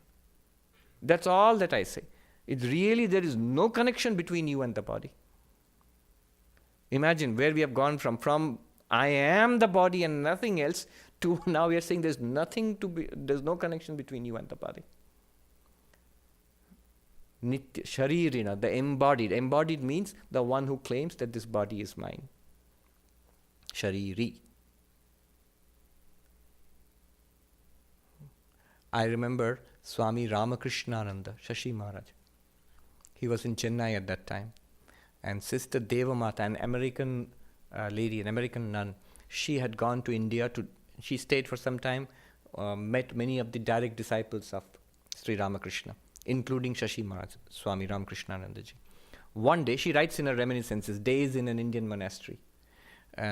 That's all that I say. It's really, there is no connection between you and the body. Imagine where we have gone from I am the body and nothing else, to now we are saying there's no connection between you and the body. Nitya, sharirina, the embodied. Embodied means the one who claims that this body is mine. Shariri. I remember Swami Ramakrishnananda, Shashi Maharaj. He was in Chennai at that time. And Sister Devamata, an American lady, an American nun, she had gone to India. She stayed for some time, met many of the direct disciples of Sri Ramakrishna, including Shashi Maharaj, Swami Ramakrishnananda ji. One day, she writes in her reminiscences, Days in an Indian Monastery.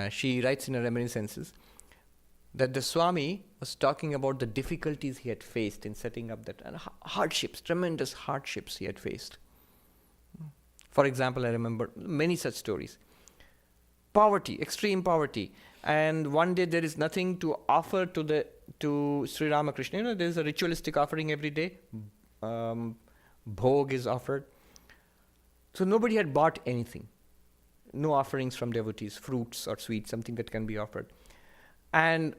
She writes in her reminiscences that the Swami was talking about the difficulties he had faced in setting up that, and hardships, tremendous hardships he had faced. For example, I remember many such stories. Poverty, extreme poverty. And one day there is nothing to offer to Sri Ramakrishna. There is a ritualistic offering every day. Bhog is offered. So nobody had bought anything. No offerings from devotees, fruits or sweets, something that can be offered. And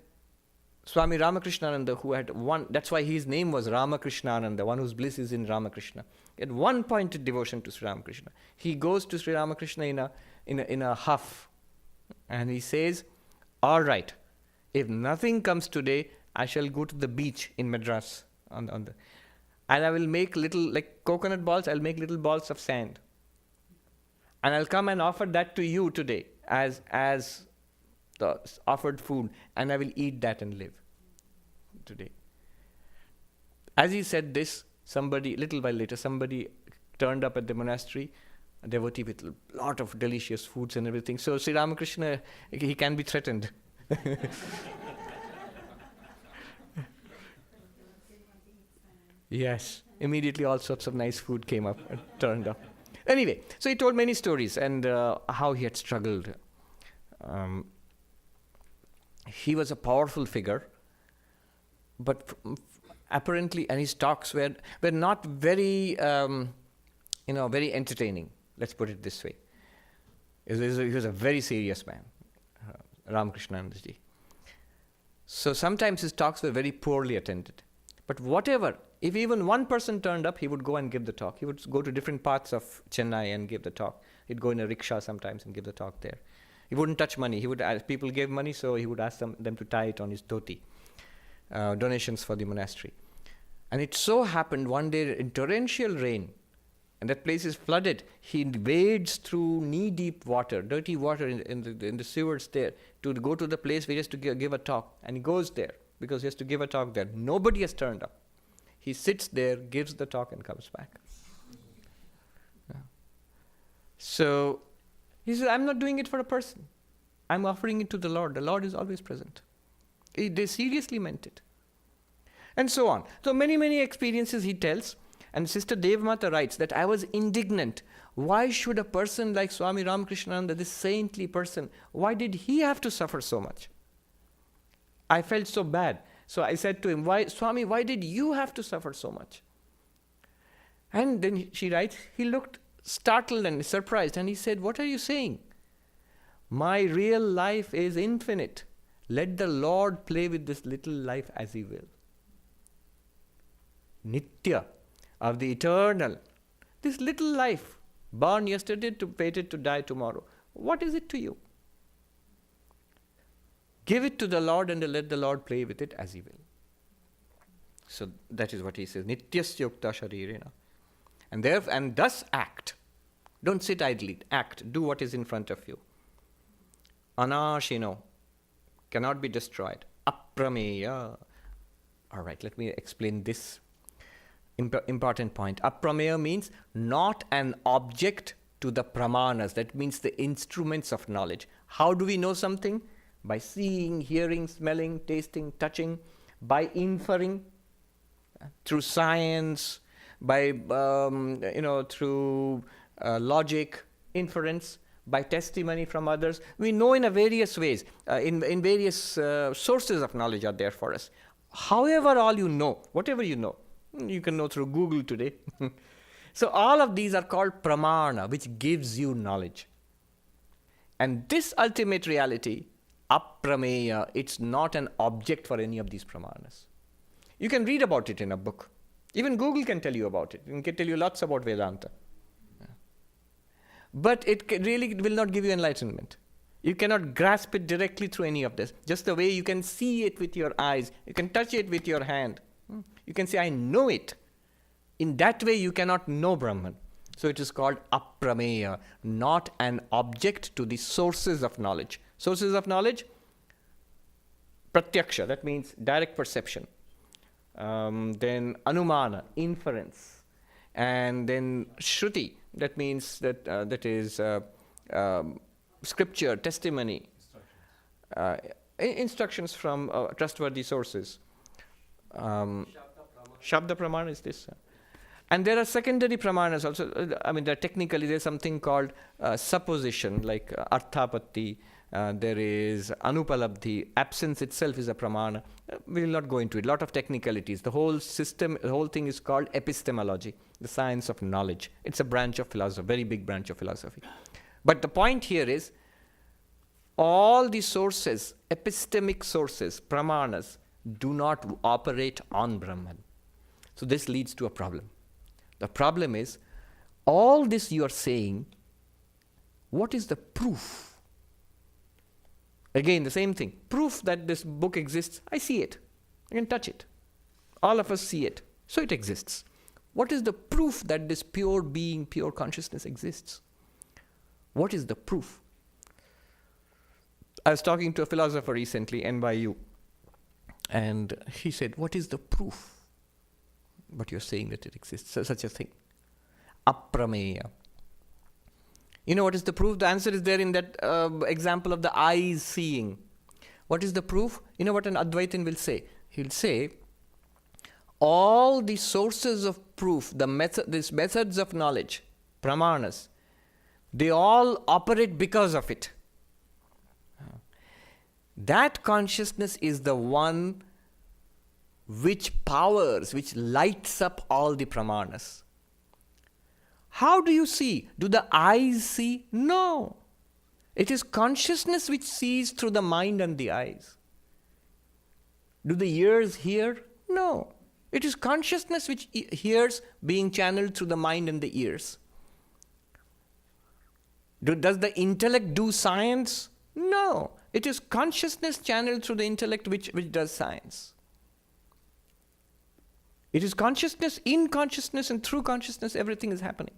Swami Ramakrishnananda, who had one, that's why his name was Ramakrishnananda, one whose bliss is in Ramakrishna. He had one-pointed devotion to Sri Ramakrishna. He goes to Sri Ramakrishna in a huff, and he says, all right, if nothing comes today, I shall go to the beach in Madras, and I will make little, like coconut balls, I'll make little balls of sand. And I'll come and offer that to you today as the offered food, and I will eat that and live today. As he said this, little while later, somebody turned up at the monastery, a devotee with a lot of delicious foods and everything. So Sri Ramakrishna, he can be threatened. Yes, immediately all sorts of nice food came up and turned up. Anyway, so he told many stories and how he had struggled. He was a powerful figure, but apparently, and his talks were not very, very entertaining. Let's put it this way. He was a very serious man, Ramakrishnananda ji. So sometimes his talks were very poorly attended. But whatever, if even one person turned up, he would go and give the talk. He would go to different parts of Chennai and give the talk. He'd go in a rickshaw sometimes and give the talk there. He wouldn't touch money. People gave money, so he would ask them to tie it on his dhoti. Donations for the monastery. And it so happened one day in torrential rain, and that place is flooded. He wades through knee-deep water, dirty water in the sewers there, to go to the place where he has to give a talk. And he goes there because he has to give a talk there. Nobody has turned up. He sits there, gives the talk, and comes back. Yeah. So he said, I'm not doing it for a person. I'm offering it to the Lord. The Lord is always present. They seriously meant it. And so on. So many experiences he tells. And Sister Devamata writes that I was indignant. Why should a person like Swami Ramakrishnananda, this saintly person, why did he have to suffer so much? I felt so bad. So I said to him, Swami, why did you have to suffer so much? And then she writes, he looked startled and surprised, and he said, what are you saying? My real life is infinite. Let the Lord play with this little life as he will. Nitya, of the eternal. This little life, born yesterday, fated to die tomorrow. What is it to you? Give it to the Lord and let the Lord play with it as he will. So that is what he says. Nityasya yukta sharirena. And thus act. Don't sit idly. Act. Do what is in front of you. Anashino. Cannot be destroyed. Aprameya. All right, let me explain this important point. Aprameya means not an object to the pramanas. That means the instruments of knowledge. How do we know something? By seeing, hearing, smelling, tasting, touching, by inferring, through science, by through logic, inference, by testimony from others. We know in various ways, in various sources of knowledge are there for us. However, all you know, whatever you know, you can know through Google today. So all of these are called pramana, which gives you knowledge. And this ultimate reality, aprameya, it's not an object for any of these pramanas. You can read about it in a book. Even Google can tell you about it. It can tell you lots about Vedanta. Yeah. But it really will not give you enlightenment. You cannot grasp it directly through any of this. Just the way you can see it with your eyes, you can touch it with your hand. You can say, I know it. In that way, you cannot know Brahman. So it is called aprameya, not an object to the sources of knowledge. Sources of knowledge, pratyaksha, that means direct perception. Then anumana, inference. And then shruti, that means that is scripture, testimony, instructions from trustworthy sources. Shabda pramana is this. And there are secondary pramanas also. Technically there's something called supposition, like arthapatti. There is anupalabdhi. Absence itself is a pramana. We will not go into it. A lot of technicalities. The whole system, the whole thing is called epistemology, the science of knowledge. It's a branch of philosophy, very big branch of philosophy. But the point here is, all the sources, epistemic sources, pramanas, do not operate on Brahman. So this leads to a problem. The problem is, all this you are saying, what is the proof? Again, the same thing. Proof that this book exists, I see it. I can touch it. All of us see it. So it exists. What is the proof that this pure being, pure consciousness exists? What is the proof? I was talking to a philosopher recently, NYU, and he said, what is the proof? But you're saying that it exists, such a thing. Aprameya. You know what is the proof? The answer is there in that example of the eyes seeing. What is the proof? You know what an Advaitin will say? He'll say, all the sources of proof, these methods of knowledge, pramanas, they all operate because of it. That consciousness is the one which powers, which lights up all the pramanas. How do you see? Do the eyes see? No. It is consciousness which sees through the mind and the eyes. Do the ears hear? No. It is consciousness which hears being channeled through the mind and the ears. Does the intellect do science? No. It is consciousness channeled through the intellect which does science. It is consciousness, in consciousness, and through consciousness, everything is happening.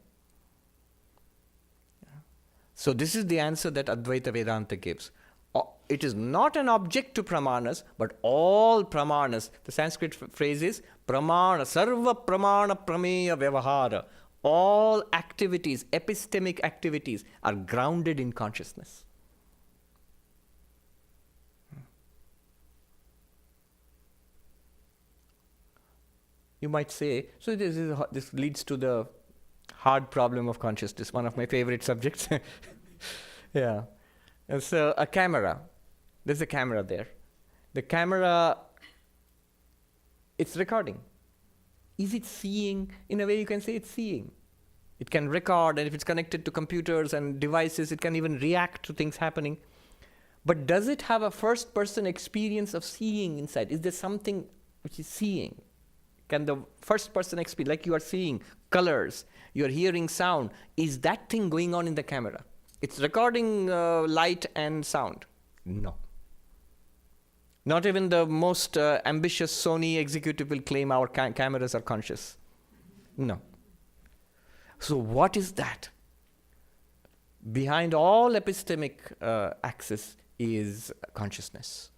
So this is the answer that Advaita Vedanta gives. It is not an object to pramanas, but all pramanas. The Sanskrit phrase is pramana, sarva pramana prameya vyavahara. All activities, epistemic activities, are grounded in consciousness. You might say, so this leads to the hard problem of consciousness, one of my favorite subjects. Yeah. And so a camera, there's a camera there. The camera, it's recording. Is it seeing? In a way you can say it's seeing. It can record, and if it's connected to computers and devices, it can even react to things happening. But does it have a first-person experience of seeing inside? Is there something which is seeing? Can the first-person experience, like you are seeing colors, you are hearing sound, is that thing going on in the camera? It's recording light and sound. No. Not even the most ambitious Sony executive will claim our cameras are conscious. No. So what is that? Behind all epistemic access is consciousness.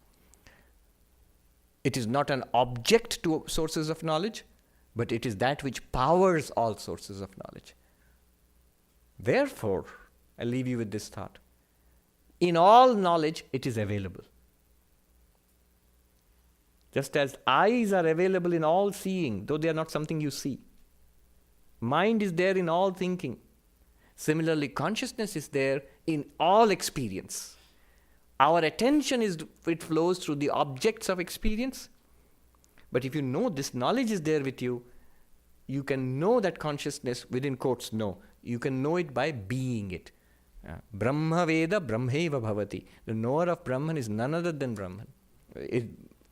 It is not an object to sources of knowledge, but it is that which powers all sources of knowledge. Therefore, I'll leave you with this thought. In all knowledge, it is available. Just as eyes are available in all seeing, though they are not something you see. Mind is there in all thinking. Similarly, consciousness is there in all experience. Our attention it flows through the objects of experience. But if you know this knowledge is there with you, you can know that consciousness, within quotes, know. You can know it by being it. Brahma Veda Brahmeva Bhavati. The knower of Brahman is none other than Brahman.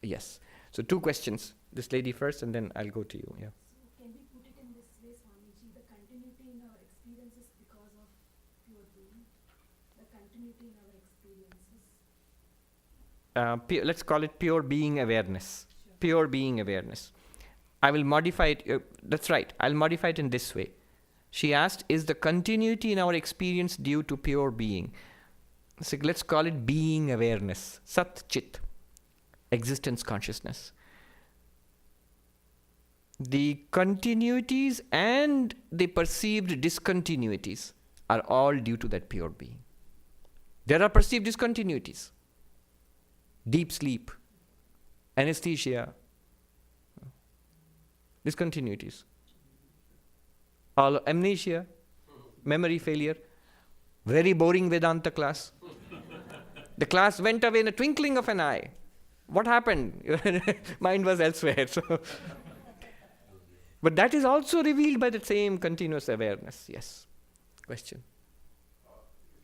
Yes. So 2 questions. This lady first, and then I'll go to you. Yeah. So can we put it in this way, Swamiji? The continuity in our experience is because of pure being. The continuity continuity in our experiences. Let's call it pure being awareness. Sure. Pure being awareness. I will modify it. That's right. I'll modify it in this way. She asked, is the continuity in our experience due to pure being? So let's call it being awareness. Sat Chit. Existence consciousness. The continuities and the perceived discontinuities are all due to that pure being. There are perceived discontinuities. Deep sleep, anesthesia, discontinuities. All amnesia, memory failure, very boring Vedanta class. The class went away in a twinkling of an eye. What happened? Your mind was elsewhere. So. But that is also revealed by the same continuous awareness. Yes. Question. Is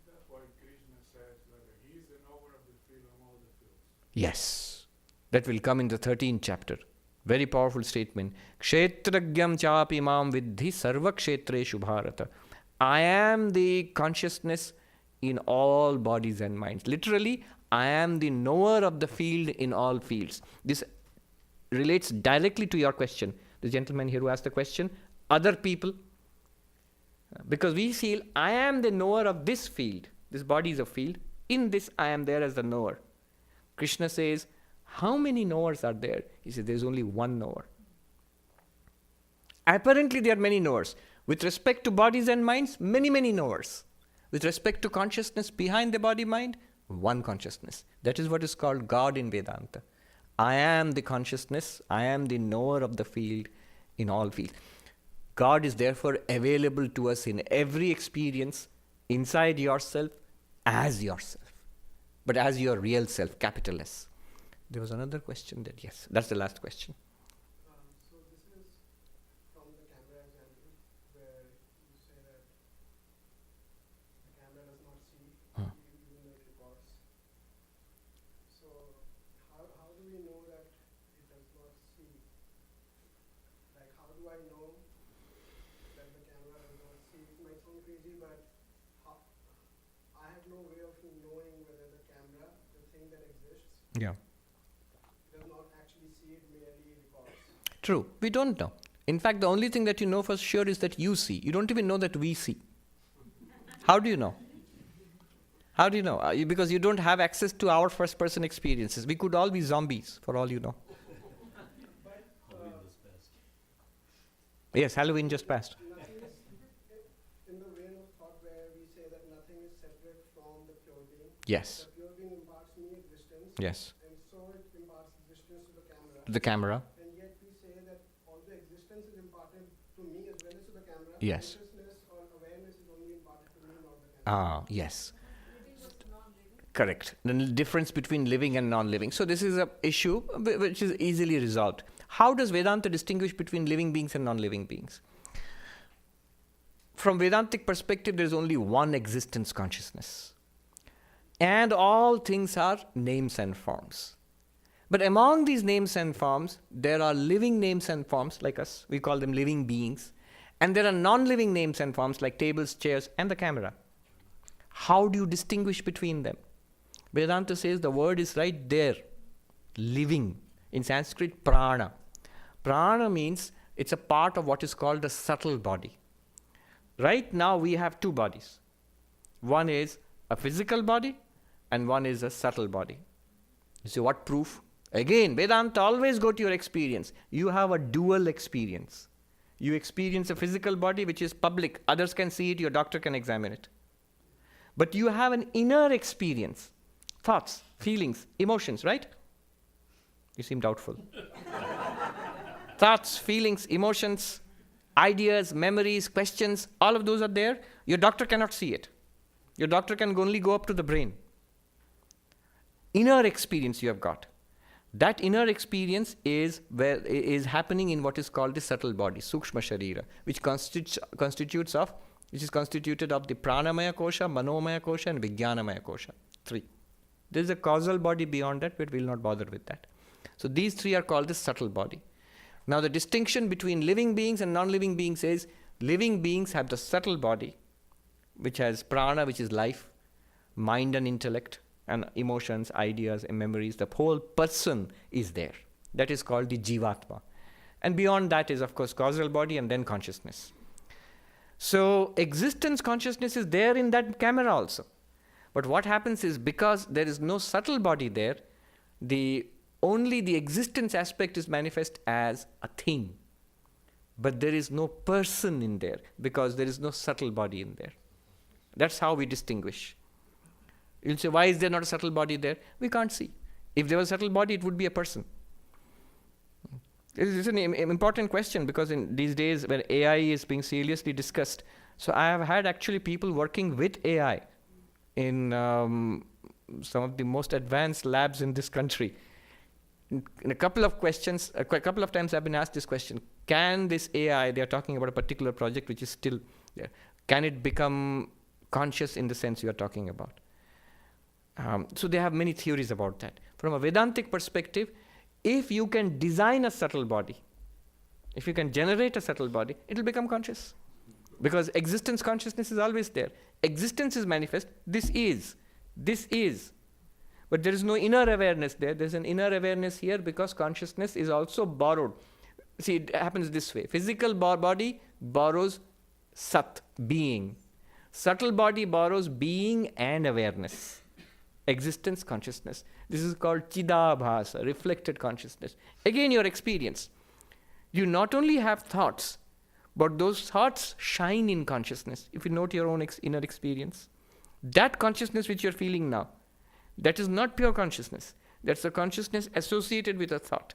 that why Krishna says that he is the knower of the field of all the fields? Yes. That will come in the 13th chapter. Very powerful statement. Kshetragyam chapi mam vidhi sarva kshetreshu bharata. I am the consciousness in all bodies and minds. Literally, I am the knower of the field in all fields. This relates directly to your question. The gentleman here who asked the question, other people. Because we feel, I am the knower of this field. This body is a field. In this, I am there as the knower. Krishna says, how many knowers are there? He says, there is only one knower. Apparently, there are many knowers. With respect to bodies and minds, many, many knowers. With respect to consciousness behind the body-mind, one consciousness. That is what is called God in Vedanta. I am the consciousness, I am the knower of the field in all fields. God is therefore available to us in every experience, inside yourself, as yourself. But as your real self, capital S. There was another question that, yes, that's the last question. So this is from the camera example, where you say that the camera does not see, even though it records. So how do we know that it does not see? Like, how do I know that the camera does not see? It might sound crazy, but I have no way of knowing whether the camera, the thing that exists, Yeah. does not actually see, it merely records. True. We don't know. In fact, the only thing that you know for sure is that you see. You don't even know that we see. How do you know? How do you know? Because you don't have access to our first-person experiences. We could all be zombies, for all you know. But Yes, Halloween just passed. nothing is in the vein of thought where we say that nothing is separate from the pure being. Yes. The pure being imparts me existence, Yes. and so it imparts existence to the camera. The camera. And yet we say that although existence is imparted to me as well as to the camera, Yes. consciousness or awareness is only imparted to me, not the camera. Ah, yes. Living was non-living. Correct. The difference between living and non-living. So this is an issue which is easily resolved. How does Vedanta distinguish between living beings and non-living beings? From Vedantic perspective, there is only one existence consciousness. And all things are names and forms. But among these names and forms, there are living names and forms like us. We call them living beings. And there are non-living names and forms like tables, chairs, and the camera. How do you distinguish between them? Vedanta says the word is right there. Living. In Sanskrit, prana. Prana means it's a part of what is called the subtle body. Right now we have two bodies. One is a physical body and one is a subtle body. You say, what proof? Again, Vedanta always go to your experience. You have a dual experience. You experience a physical body which is public. Others can see it, your doctor can examine it. But you have an inner experience. Thoughts, feelings, emotions, right? You seem doubtful. Thoughts, feelings, emotions, ideas, memories, questions, all of those are there. Your doctor cannot see it. Your doctor can only go up to the brain. Inner experience you have got. That inner experience is happening in what is called the subtle body, Sukshma Sharira, which is constituted of the Pranamaya Kosha, Manomaya Kosha, and Vijnanamaya Kosha. 3. There is a causal body beyond that, but we will not bother with that. So these 3 are called the subtle body. Now the distinction between living beings and non-living beings is living beings have the subtle body, which has prana, which is life. mind and intellect and emotions, ideas and memories. The whole person is there. That is called the Jivatma. And beyond that is, of course, causal body and then consciousness. So existence consciousness is there in that camera also. But what happens is, because there is no subtle body there, only the existence aspect is manifest as a thing. But there is no person in there, because there is no subtle body in there. That's how we distinguish. You'll say, why is there not a subtle body there? We can't see. If there was a subtle body, it would be a person. It's an important question, because in these days when AI is being seriously discussed, so I have had actually people working with AI in some of the most advanced labs in this country. In a couple of questions, a couple of times I've been asked this question: can this AI, they are talking about a particular project which is still there, can it become conscious in the sense you are talking about? So they have many theories about that. From a Vedantic perspective, if you can design a subtle body, if you can generate a subtle body, it will become conscious. Because existence consciousness is always there. Existence is manifest. This is. But there is no inner awareness there. There's an inner awareness here because consciousness is also borrowed. See, it happens this way. Physical body borrows sat, being. Subtle body borrows being and awareness. Existence, consciousness. This is called chidabhasa, reflected consciousness. Again, your experience. You not only have thoughts, but those thoughts shine in consciousness. If you note your own inner experience, that consciousness which you're feeling now, that is not pure consciousness. That's a consciousness associated with a thought,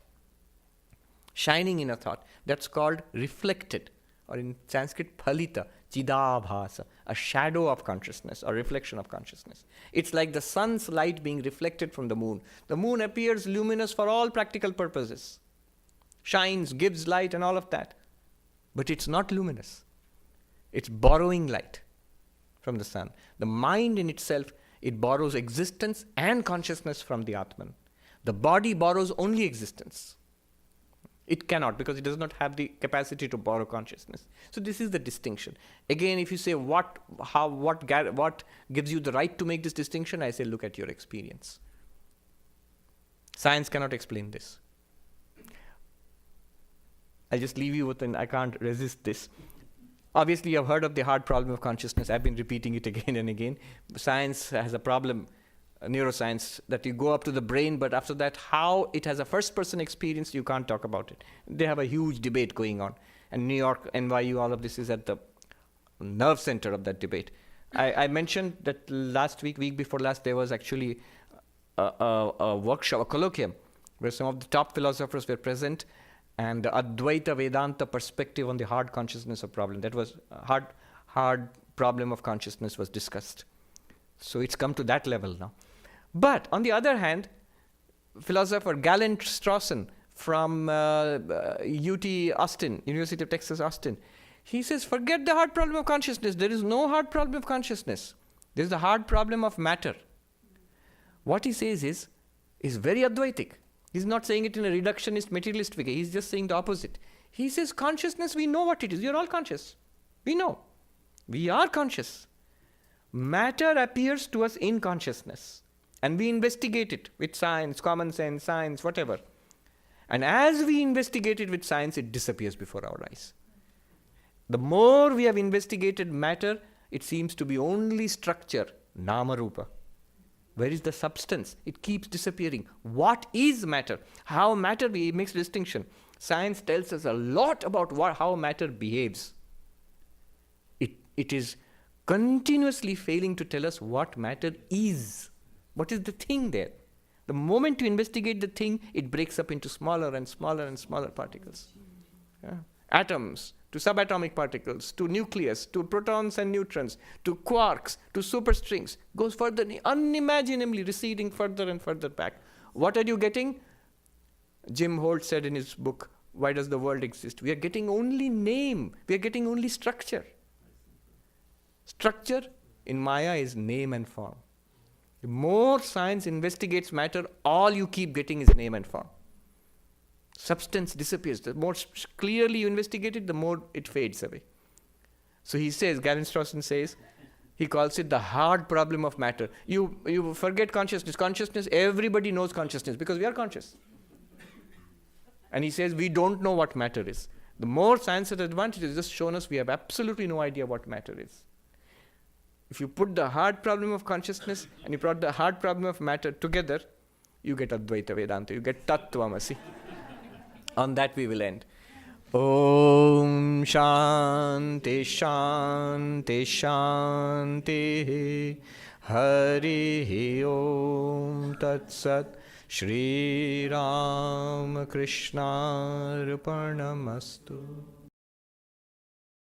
shining in a thought. That's called reflected, or in Sanskrit, phalita, chidabhasa, a shadow of consciousness or reflection of consciousness. It's like the sun's light being reflected from the moon. The moon appears luminous for all practical purposes, shines, gives light and all of that. But it's not luminous. It's borrowing light from the sun. The mind in itself, it borrows existence and consciousness from the Atman. The body borrows only existence. It cannot, because it does not have the capacity to borrow consciousness. So this is the distinction. Again, if you say what gives you the right to make this distinction, I say look at your experience. Science cannot explain this. I'll just leave you with I can't resist this. Obviously, you've heard of the hard problem of consciousness. I've been repeating it again and again. Science has a problem, neuroscience, that you go up to the brain, but after that, how it has a first-person experience, you can't talk about it. They have a huge debate going on. And New York, NYU, all of this is at the nerve center of that debate. I mentioned that week before last, there was actually a workshop, a colloquium, where some of the top philosophers were present, and the Advaita Vedanta perspective on the hard consciousness of problem. That was hard problem of consciousness was discussed. So it's come to that level now. But on the other hand, philosopher Galen Strawson from UT Austin, University of Texas Austin, he says, forget the hard problem of consciousness. There is no hard problem of consciousness. There is the hard problem of matter. What he says is very Advaitic. He's not saying it in a reductionist, materialist way. He's just saying the opposite. He says consciousness, we know what it is. You're all conscious. We know. We are conscious. Matter appears to us in consciousness. And we investigate it with science, common sense, science, whatever. And as we investigate it with science, it disappears before our eyes. The more we have investigated matter, it seems to be only structure, nama rupa. Where is the substance? It keeps disappearing. What is matter? How matter makes distinction. Science tells us a lot about how matter behaves. It is continuously failing to tell us what matter is. What is the thing there? The moment you investigate the thing, it breaks up into smaller and smaller and smaller particles. Yeah. Atoms, to subatomic particles, to nucleus, to protons and neutrons, to quarks, to superstrings, goes further, unimaginably receding further and further back. What are you getting? Jim Holt said in his book, Why Does the World Exist? We are getting only name. We are getting only structure. Structure in Maya is name and form. The more science investigates matter, all you keep getting is name and form. Substance disappears. The more clearly you investigate it, the more it fades away. So he says, Galen Strawson says, He calls it the hard problem of matter. You forget consciousness. Consciousness, everybody knows consciousness because we are conscious. And he says we don't know what matter is. The more science has advanced, it has just shown us we have absolutely no idea what matter is. If you put the hard problem of consciousness and you put the hard problem of matter together, you get Advaita Vedanta, you get Tattvamasi. On that we will end. Om Shanti Shanti Shanti Hari Om Tat Sat Shri Ram Krishna Arpanamastu.